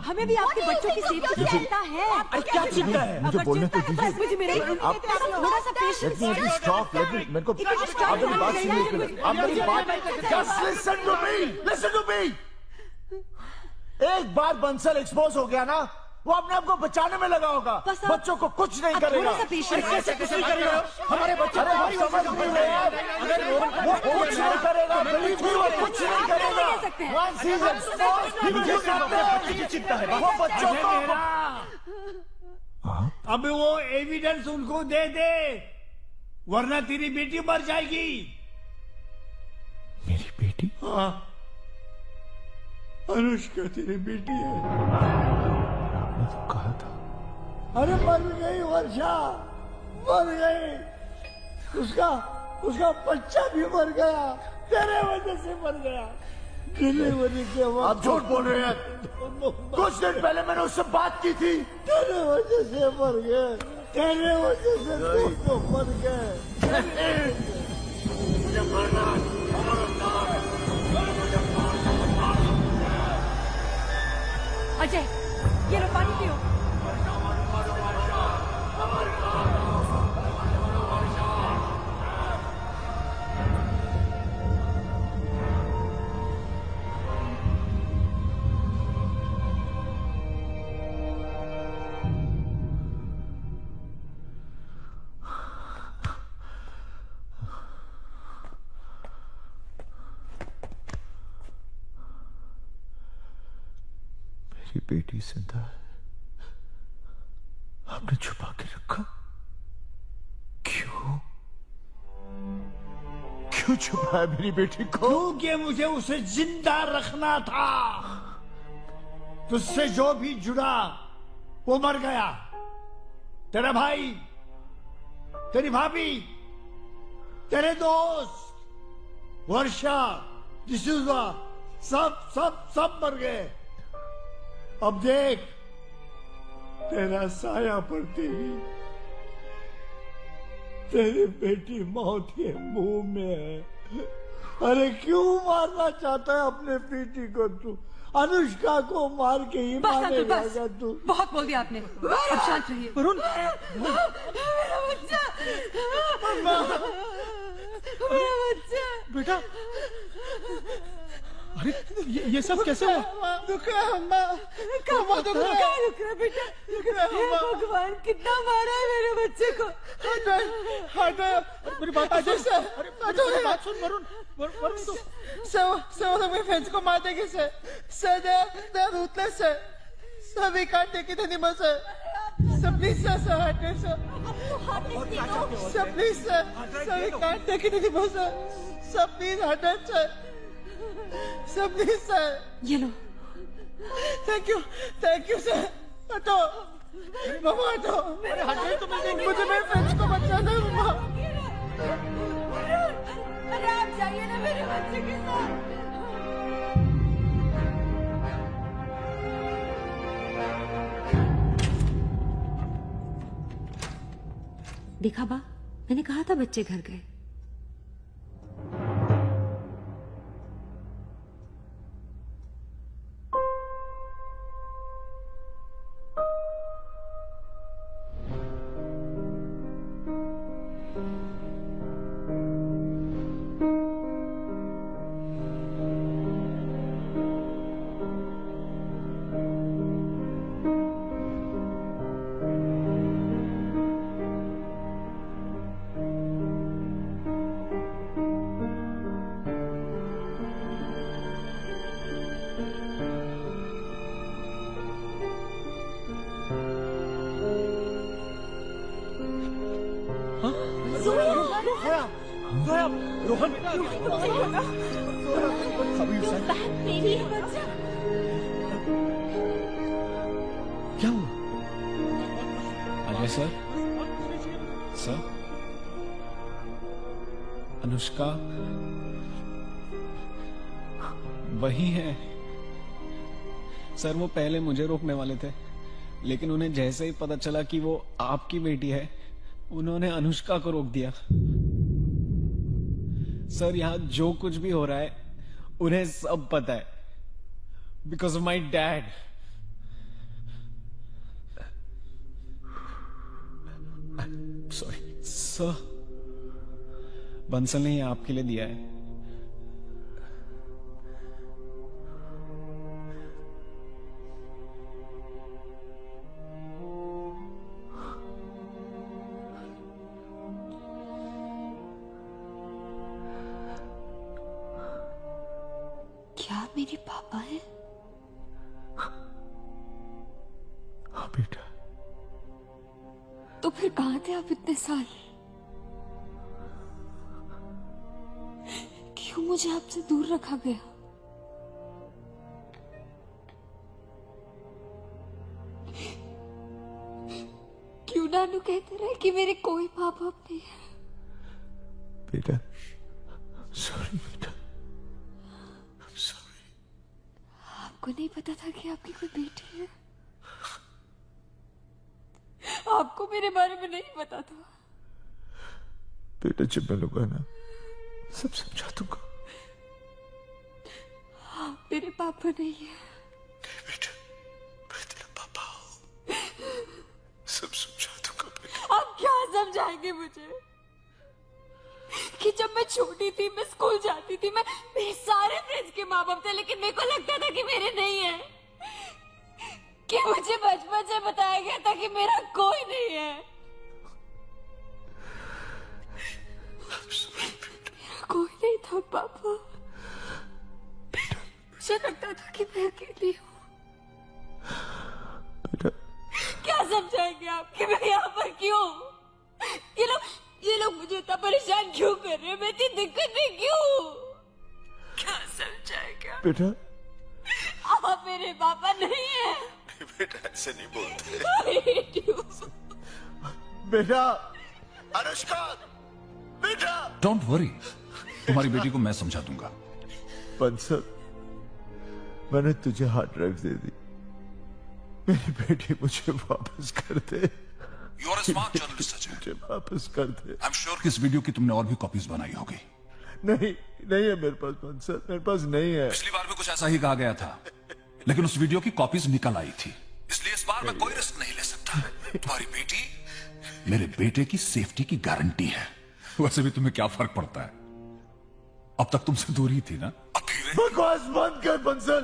Speaker 20: हमें भी आपके बच्चों की सेफ्टी की चिंता है.
Speaker 4: क्या चिंता है? मुझे बोलने तो दीजिए.
Speaker 20: मुझे मेरे थोड़ा सा पेशेंस.
Speaker 4: Let me stop. मेरे को आप मेरी बात सुनिए. आप मेरी बात. Just listen to me. Listen to me. एक बार बंसल एक्सपोज हो गया ना, वो अपने आप को बचाने में लगा होगा. बच्चों को कुछ नहीं करेगा.
Speaker 20: कैसे कुछ नहीं करेगा?
Speaker 4: हमारे बच्चे हमारी समझ नहीं रहे हैं. वो कुछ नहीं करेगा. Believe me, वो कुछ नहीं करेगा. Once he is exposed, मुझे अपने बच्चे की चिंता है. वो बच्चों को.
Speaker 7: अब वो एविडेंस उनको दे दे, वरना तेरी बेटी मर जाएगी.
Speaker 4: मेरी बेटी?
Speaker 7: हाँ, अनुष्का तेरी बेटी है.
Speaker 4: आपने तो कहा था.
Speaker 7: अरे मर गई वर्षा, मर गई. उसका बच्चा भी मर गया, तेरे वजह से मर गया. डिलीवरी के वक्त.
Speaker 4: आप झूठ बोल रहे हैं. कुछ दिन पहले मैंने उससे बात की थी.
Speaker 7: तेरे वजह से मर गए, तेरे वजह से तो मर गए.
Speaker 20: अजय, ये लो पानी पियो.
Speaker 4: मेरी बेटी जिंदा है. आपने छुपा के रखा. क्यों छुपाया मेरी बेटी को?
Speaker 7: क्योंकि मुझे उसे जिंदा रखना था. तुझसे जो भी जुड़ा वो मर गया. तेरा भाई, तेरी भाभी, तेरे दोस्त, वर्षा, डिसूजा, सब मर गए. अब देख, तेरा साया पड़ती ही तेरी बेटी मौत के मुंह में है. अरे क्यों मारना चाहता है अपने बेटी को तू? अनुष्का को मार के ही मारेगा तू.
Speaker 20: बहुत बोल दिया आपने. अब शांत रहिए.
Speaker 19: वरुण,
Speaker 20: मेरा बच्चा, मेरा बच्चा.
Speaker 19: बेटा, अरे ये सब कैसे है?
Speaker 20: दुख रहा है अम्मा. दुख रहा है बेटा. भगवान कितना मारा है मेरे बच्चे को.
Speaker 19: मेरी बात अजय से. अरे बात सुन वरुण. वरुण तो
Speaker 1: So my friends को मार देंगे sir. Sir, they're ruthless sir. Sir, we can't take it anymore sir. Sir, please sir, hurt it sir. Sir, please sir. Sir, we can't take it anymore sir. Sir, please hurt it sir. Sir, please sir.
Speaker 20: ये लो.
Speaker 1: Thank you sir. हटो. मामा हटो.
Speaker 19: अरे हटो तो मैं देंगे.
Speaker 1: मुझे मेरे फ्रेंड्स को बचाना है मामा.
Speaker 20: अरे आप जाइए ना मेरे बच्चे के साथ. देखा बा, मैंने कहा था बच्चे घर गए.
Speaker 19: रोहन, क्या हुआ?
Speaker 5: अजय सर, अनुष्का वही है सर. वो पहले मुझे रोकने वाले थे, लेकिन उन्हें जैसे ही पता चला कि वो आपकी बेटी है, उन्होंने अनुष्का को रोक दिया.
Speaker 19: क्या हुआ? अनुष्का वही है. सर, वो पहले मुझे रोकने वाले थे, लेकिन उन्हें जैसे ही पता चला कि वो आपकी बेटी है, उन्होंने जैसे ही पता चला कि वो आपकी बेटी है, उन्होंने अनुष्का को रोक दिया.
Speaker 5: अनुष्का वही है सर. वो पहले मुझे रोकने वाले थे, लेकिन उन्हें जैसे ही पता चला कि वो आपकी बेटी है, उन्होंने अनुष्का को रोक दिया. सर यहाँ जो कुछ भी हो रहा है उन्हें सब पता है, because of my dad. Sorry sir, Bansal ने ये आपके लिए दिया है।
Speaker 26: क्या आप मेरे पापा हैं?
Speaker 4: हाँ बेटा।
Speaker 26: तो फिर कहां थे आप इतने साल? क्यों मुझे आपसे दूर रखा गया? क्यों नानू कहते रहे कि मेरे कोई माँ बाप नहीं है?
Speaker 4: बेटा सॉरी बेटा,
Speaker 26: आपको नहीं पता था कि आपकी कोई बेटी है? आपको मेरे बारे में नहीं पता था?
Speaker 4: बेटा जब मिलूंगा ना सब समझा दूंगा।
Speaker 26: आप मेरे पापा नहीं है।
Speaker 4: बेटा मैं तेरा पापा हूँ, सब समझा दूंगा बेटा।
Speaker 26: आप क्या समझाएंगे मुझे कि जब मैं छोटी थी, मैं स्कूल जाती थी, मेरे सारे फ्रेंड्स के माँ बाप थे, लेकिन मेरे को लगता था कि मेरे नहीं है, कि मुझे बचपन से बताया गया था कि मेरा कोई नहीं है। मेरा कोई नहीं था पापा। मुझे लगता था कि मैं अकेली हूँ। क्या समझाएंगे आप कि मैं यहाँ पर क्यों? ये लोग मुझे इतना परेशान क्यों कर रहे हैं? मैं इतनी दिक्कत में क्यों? क्या समझाएगा?
Speaker 4: बेटा
Speaker 26: आप मेरे पापा नहीं है।
Speaker 4: बेटा ऐसे नहीं बोलते। बेटा अनुष्का, बेटा।
Speaker 14: डोंट वरी, तुम्हारी बेटी को मैं समझा दूंगा।
Speaker 4: बंसल, मैंने तुझे हार्ड ड्राइव दे दी, मेरी बेटी मुझे वापस कर दे।
Speaker 14: You are a smart journalist, Ajay.
Speaker 4: मुझे वापस कर दे।
Speaker 14: I'm sure कि इस वीडियो की तुमने और भी कॉपीज बनाई होगी।
Speaker 4: नहीं है मेरे पास बंसल, मेरे पास नहीं है।
Speaker 14: पिछली बार भी कुछ ऐसा ही कहा गया था, लेकिन उस वीडियो की कॉपीज निकल आई थी, इसलिए इस बार मैं कोई रिस्क नहीं ले सकता। तुम्हारी बेटी मेरे बेटे की सेफ्टी की गारंटी है। वैसे भी तुम्हें क्या फर्क पड़ता है, अब तक तुमसे दूर ही थी ना।
Speaker 4: बकवास बंद कर बंसल,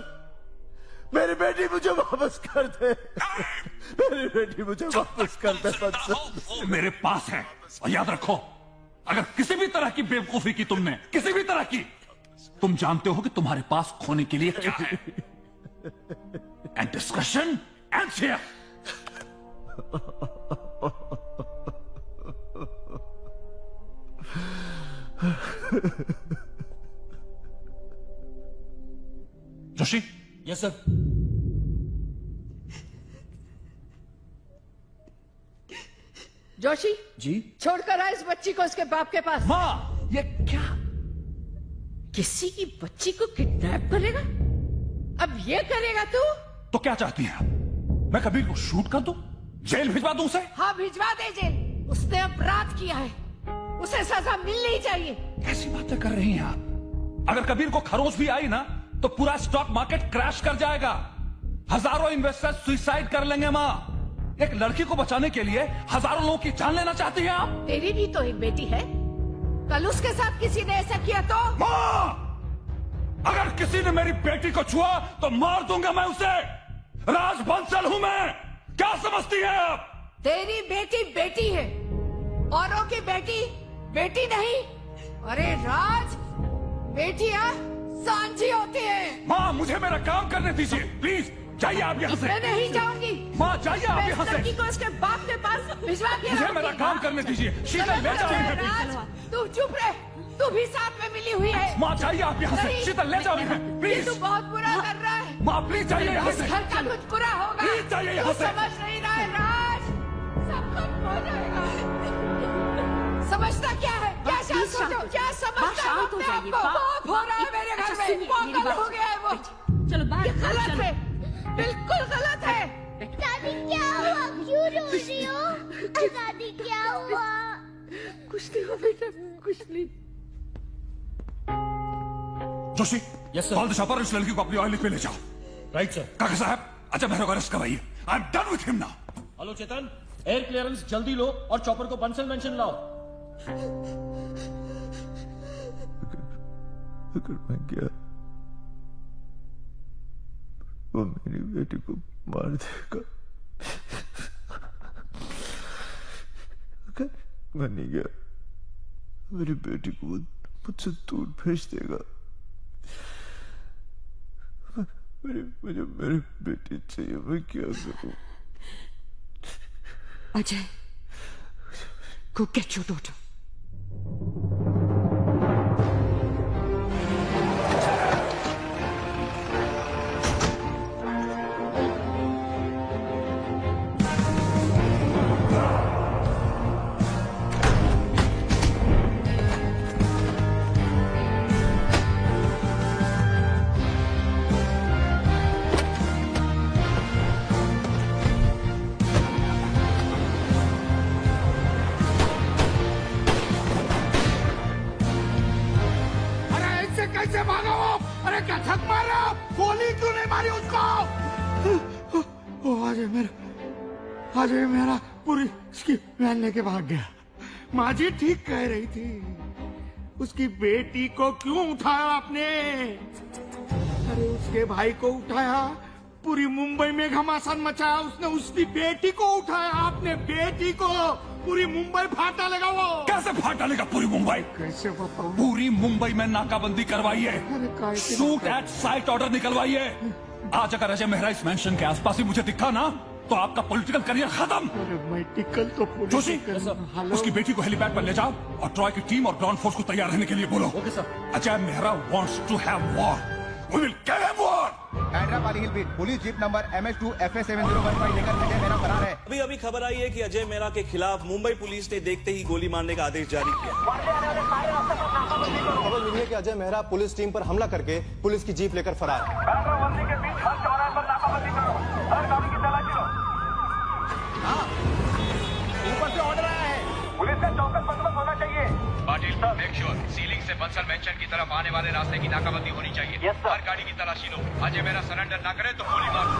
Speaker 4: मेरी बेटी मुझे वापस कर दे। मेरी बेटी मुझे वापस कर दे बंसल।
Speaker 14: मेरे पास है, और याद रखो, अगर किसी भी तरह की बेवकूफी की तुमने, किसी भी तरह की, तुम जानते हो कि तुम्हारे पास खोने के लिए क्या है। And discussion ends here. Joshi.
Speaker 6: Yes sir.
Speaker 20: Joshi
Speaker 14: ji.
Speaker 20: छोड़कर आ इस बच्ची को उसके बाप के पास।
Speaker 14: माँ, ये क्या?
Speaker 20: किसी की बच्ची को किडनैप करेगा? अब ये करेगा तू?
Speaker 14: तो क्या चाहती हैं आप? मैं कबीर को शूट कर दूं, जेल भिजवा दूं उसे?
Speaker 20: हाँ भिजवा दे जेल। उसने अपराध किया है, उसे सजा मिलनी चाहिए।
Speaker 14: कैसी बातें कर रही हैं आप? अगर कबीर को खरोच भी आई ना तो पूरा स्टॉक मार्केट क्रैश कर जाएगा, हजारों इन्वेस्टर्स सुसाइड कर लेंगे। माँ, एक लड़की को बचाने के लिए हजारों लोगों की जान लेना चाहती हैं आप?
Speaker 20: तेरी भी तो एक बेटी है, कल उसके साथ किसी ने ऐसा किया तो?
Speaker 14: माँ, अगर किसी ने मेरी बेटी को छुआ तो मार दूंगा मैं उसे। राज बंसल हूं मैं, क्या समझती हैं आप?
Speaker 20: तेरी बेटी बेटी है, औरों की बेटी बेटी नहीं। अरे राज, बेटियां सांझी होती है।
Speaker 14: माँ, मुझे मेरा काम करने दीजिए प्लीज। जाइए आप यहाँ से।
Speaker 20: मैं नहीं जाऊंगी।
Speaker 14: माँ जाइए आप यहाँ से।
Speaker 20: लड़की को उसके बाप के पास भिजवा के
Speaker 14: मुझे मेरा काम करने दीजिए। शीतल ले जाओ इन्हें।
Speaker 20: तू चुप रहे, तू भी साथ में मिली हुई है।
Speaker 14: माँ जाइए आप यहाँ से। शीतल ले जाओ इन्हें प्लीज।
Speaker 20: तू बहुत बुरा कर रहा है।
Speaker 14: माँ प्लीज जाइए यहाँ से।
Speaker 20: इस घर का कुछ बुरा होगा।
Speaker 14: प्लीज जाइए यहाँ से।
Speaker 20: समझ नहीं रहा है राज, सब कुछ हो जाएगा। समझता क्या है? क्या सोचो, क्या समझता है अपने आप को? पाप हो रहा है मेरे घर में, पागल हो गया है वो।
Speaker 26: चलो बाहर।
Speaker 20: गलत है, बिल्कुल गलत है।
Speaker 10: दादी क्या हुआ, क्यों रो रही हो? दादी क्या हुआ?
Speaker 26: कुछ नहीं हुआ बेटा, कुछ नहीं।
Speaker 14: Joshi,
Speaker 6: yes sir.
Speaker 14: Call the shopper, इस लड़की को अपनी ऑयल पे ले जाओ।
Speaker 6: Right sir.
Speaker 14: काका साहब, अजय मेहरा को अरेस्ट करवाइए। I am done with him now.
Speaker 6: Hello Chetan, air clearance जल्दी लो और चॉपर को बंसल मेंशन लाओ।
Speaker 8: अगर मैं गया वो मेरी बेटी को मार देगा। अगर मैं नहीं गया मेरी बेटी को मुझसे दूर भेज देगा। मुझे मेरी बेटी चाहिए, मैं क्या करूं?
Speaker 20: Ajay, go get your daughter.
Speaker 15: कैसे भागा वो? अरे क्या ठक मारा? गोली क्यों नहीं मारी उसको? आज मेरा पूरी इसकी वैन लेके भाग गया। माँ जी ठीक कह रही थी, उसकी बेटी को क्यों उठाया आपने? अरे उसके भाई को उठाया, पूरी मुंबई में घमासान मचाया उसने, उसकी बेटी को उठाया आपने, बेटी को। पूरी मुंबई फाड़ डालेगा वो।
Speaker 14: कैसे फाड़ डालेगा पूरी मुंबई?
Speaker 15: कैसे बताऊं?
Speaker 14: पूरी मुंबई में नाकाबंदी करवाइए, शूट एट साइट ऑर्डर निकलवाइए। आज अगर अजय मेहरा इस मेंशन के आसपास ही मुझे दिखा ना तो आपका पॉलिटिकल करियर खत्म।
Speaker 15: पॉलिटिकल तो
Speaker 14: जोशी, उसकी बेटी को हेलीपैड पर ले जाओ और ट्रॉय की टीम और ग्राउंड फोर्स को तैयार रहने के लिए बोलो।
Speaker 6: Okay sir.
Speaker 14: Ajay Mehra wants to have war, we will kill him war.
Speaker 16: हैदराबादी hill beat police jeep number MS2 FA7015 लेकर अजय मेहरा फरार है।
Speaker 22: अभी अभी खबर आई है कि अजय मेहरा के खिलाफ मुंबई पुलिस ने देखते ही गोली मारने का आदेश जारी किया।
Speaker 23: खबर मिली है कि अजय मेहरा पुलिस टीम पर हमला करके पुलिस की जीप लेकर फरार है।
Speaker 15: ऊपर से ऑर्डर आया है, पुलिस का चौकस बंदोबस्त होना चाहिए।
Speaker 24: पाटिल साहब, मेक श्योर सीलिंग से बंसल मेंशन की तरफ आने वाले रास्ते की नाकाबंदी होनी चाहिए। हर गाड़ी की तलाशी लो, अजय मेरा सरेंडर ना करे तो गोली मार दो।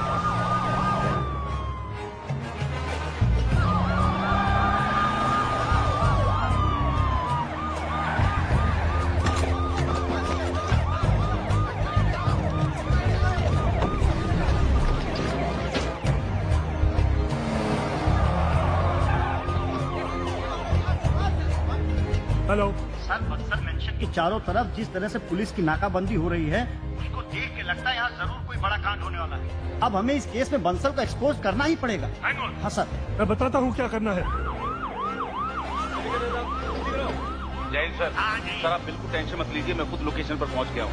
Speaker 9: हेलो
Speaker 13: सर, बक्सर मेंशन के चारों तरफ जिस तरह से पुलिस की नाकाबंदी हो रही है, उसको देख के लगता है यहाँ जरूर कोई बड़ा कांड होने वाला है। अब हमें इस केस में बंसल को एक्सपोज करना ही पड़ेगा। हाँ सर।
Speaker 9: मैं बताता हूँ क्या करना है।
Speaker 3: जय सर। सर आप बिल्कुल टेंशन मत लीजिए, मैं खुद लोकेशन पर पहुंच गया हूँ।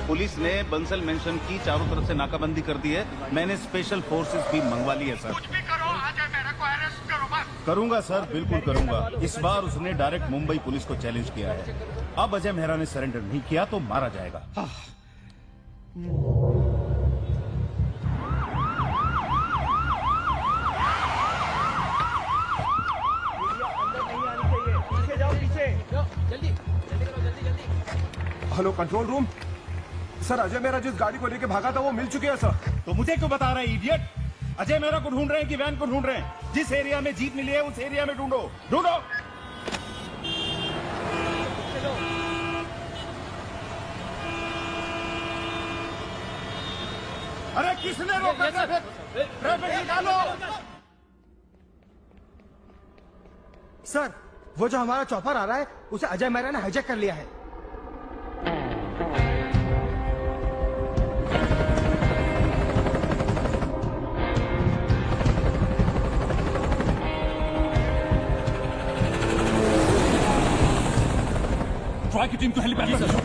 Speaker 3: पुलिस ने बंसल मेंशन की चारों तरफ से नाकाबंदी कर दी है। मैंने स्पेशल फोर्सेस भी मंगवा ली है सर।
Speaker 15: कुछ भी करो, अजय मेहरा को अरेस्ट करो बस।
Speaker 3: करूंगा सर, बिल्कुल करूंगा। इस बार उसने डायरेक्ट मुंबई पुलिस को चैलेंज किया है। अब अजय मेहरा ने सरेंडर नहीं किया तो मारा जाएगा।
Speaker 15: पीछे जाओ, पीछे
Speaker 6: जल्दी
Speaker 23: hello control room. Sir, Ajay Mehra जिस गाड़ी को लेके भागा था वो मिल चुकी है सर।
Speaker 4: तो मुझे क्यों बता रहे हैं इडियट? अजय मेहरा को ढूंढ रहे हैं कि वैन को ढूंढ रहे हैं? जिस एरिया में जीप मिली है उस एरिया में ढूंढो, ढूंढो। अरे किसने रोका? ट्रैफिक निकालो।
Speaker 12: सर, वो जो हमारा चॉपर आ रहा है उसे अजय मेहरा ने हाईजैक कर लिया है।
Speaker 14: ट्रॉय की टीम को हेलीपैड पर भेजो।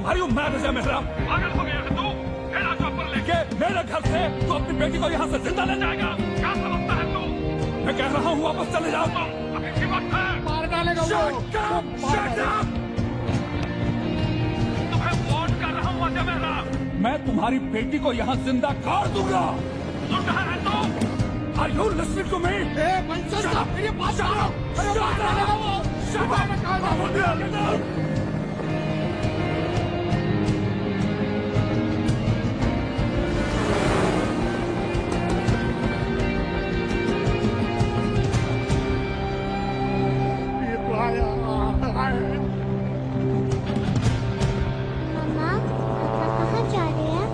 Speaker 14: Are you mad, Ajay Mehra? पागल हो गया है तू? मेरा चॉपर लेके मेरे घर से तू अपनी बेटी को यहाँ से जिंदा ले जाएगा? क्या समझता है तू? मैं कह रहा हूँ वापस चले जाओ तुम। अभी की वक्त है।
Speaker 15: मार डालेगा वो।
Speaker 14: Shut up! Shut up! तुम्हें वार्न कर रहा हूँ अजय मेहरा। मैं तुम्हारी बेटी को यहाँ जिंदा गाड़ दूंगा। सुन रहा है तू? Are you listening to me?
Speaker 15: Bansal साहब, मेरे पास आओ। अरे मार डालेगा वो।
Speaker 10: मम्मा पापा कहाँ जा रहे हैं?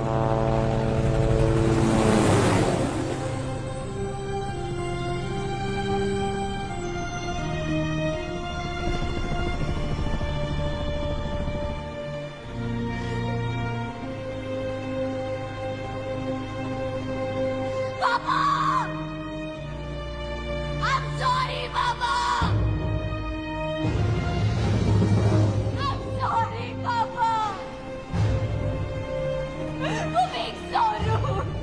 Speaker 26: पापा! I'm sorry, Papa! I'm sorry, Papa! For being so rude!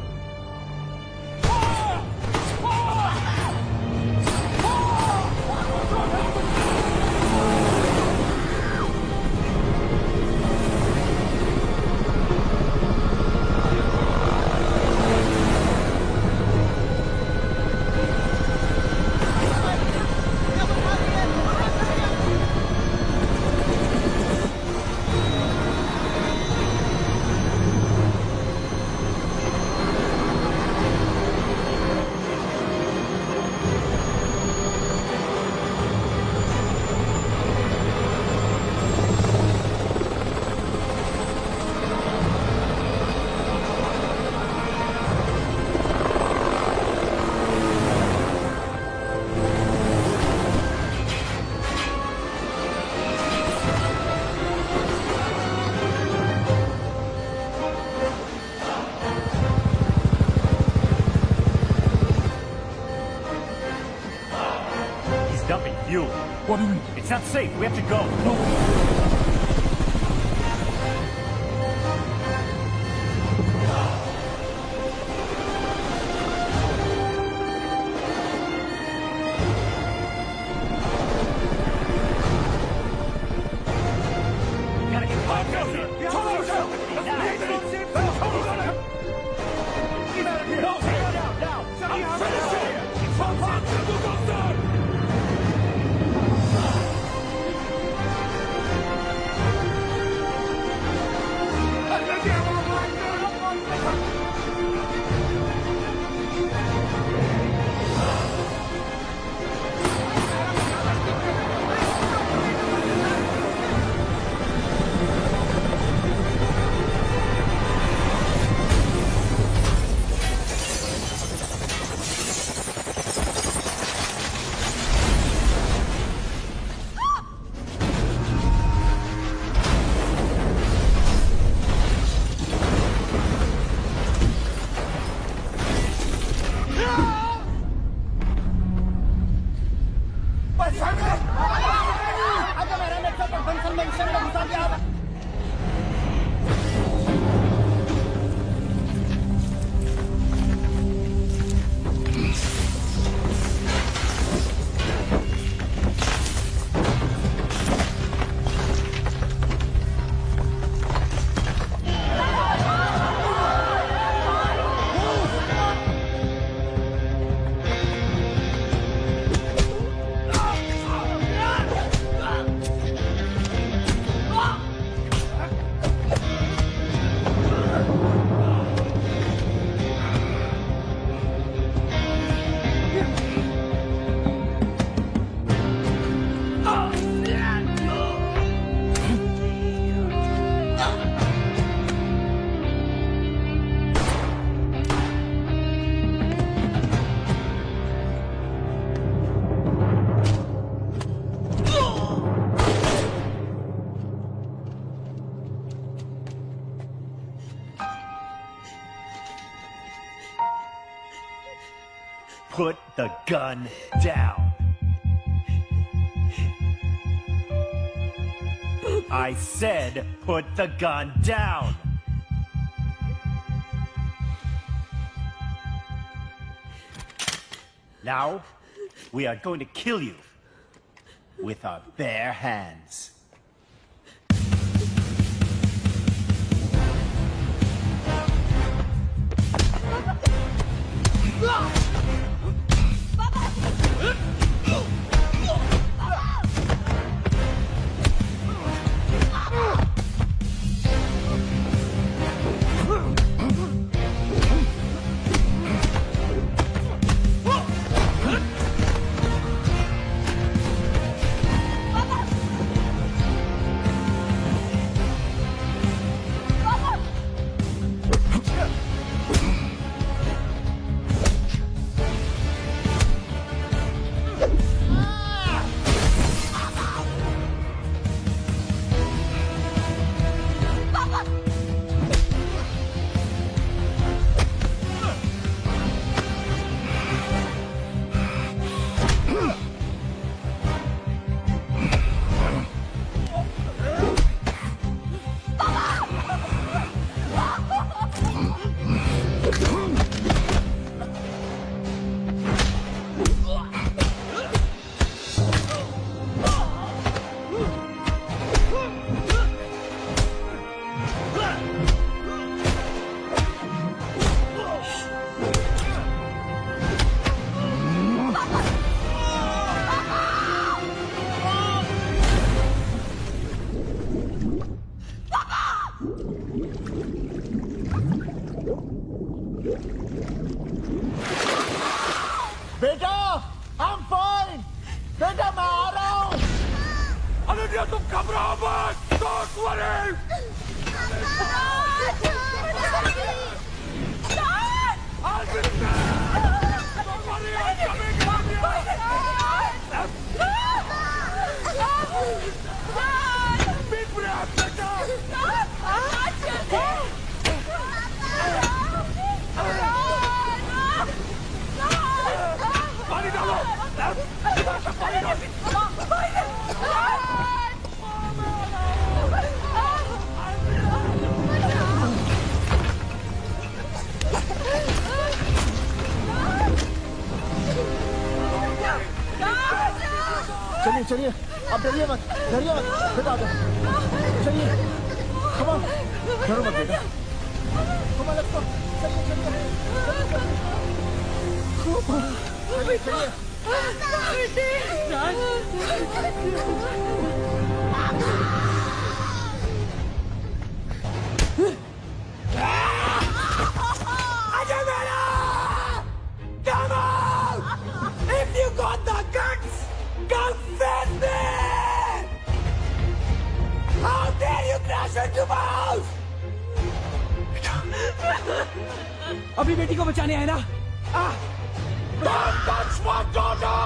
Speaker 2: He's dumping fuel. What do you mean? It's not safe. We have to go. No. Gotta get back out here. Put the gun down. I said put the gun down. Now, we are going to kill you with our bare hands.
Speaker 4: बेटा I am fine. बेटा मैं आ रहा हूँ।
Speaker 15: अनन्या तुम घबराओ मत। Don't worry. I'll be there. Don't worry, I'm coming, Ananya. Be brave, बेटा। पानी डालो। पानी डालो।
Speaker 4: चलिए चलिए, अब डरिए मत, बेटा आ जाओ। चलिए, come on, डरो मत बेटा। Come on, let's go. चलिए।
Speaker 15: अजय मेरा! Come on! If you got the guts, come face me! How dare you crash into my house?
Speaker 19: अभी बेटी को बचाने आए ना?
Speaker 15: Don't touch my daughter!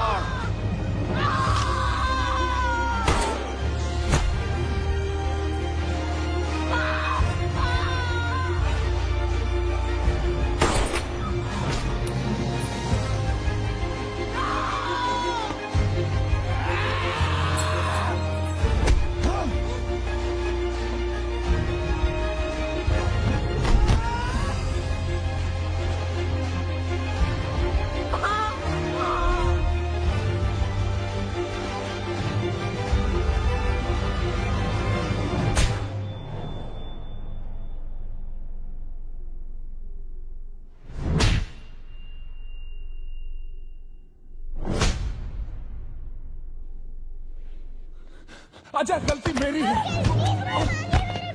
Speaker 14: Ajay गलती मेरी है।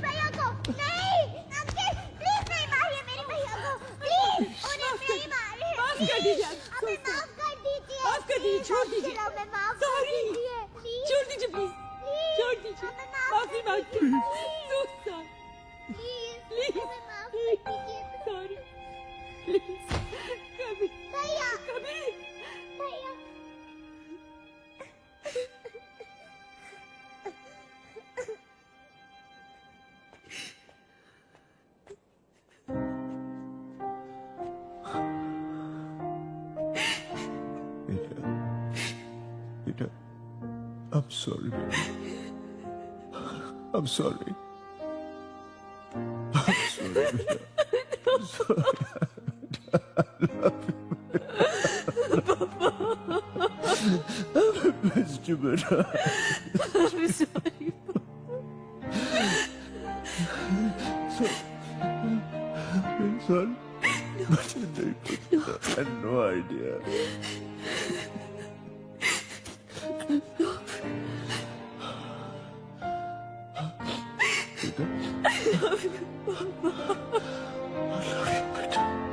Speaker 10: भैया को नहीं, अंकल प्लीज नहीं मारिए मेरे भैया को, प्लीज उन्हें नहीं मारिए।
Speaker 20: माफ कर दीजिए,
Speaker 10: हमें माफ कर दीजिए,
Speaker 20: माफ कर दीजिए, छोड़ दीजिए।
Speaker 10: हमें माफ कर दीजिए,
Speaker 20: छोड़ दीजिए प्लीज, छोड़ दीजिए, माफी मांगती हूँ।
Speaker 10: प्लीज हमें माफ कर दीजिए।
Speaker 20: सॉरी प्लीज, कभी
Speaker 10: भैया
Speaker 20: कभी
Speaker 10: भैया
Speaker 8: बेटा, I'm sorry, baby. I'm sorry. I'm sorry, बेटा. I'm sorry. I love you, I missed you, बेटा.
Speaker 20: I'm sorry.
Speaker 8: इंसान मुझे नहीं पता, I had no idea. I love you, बेटा.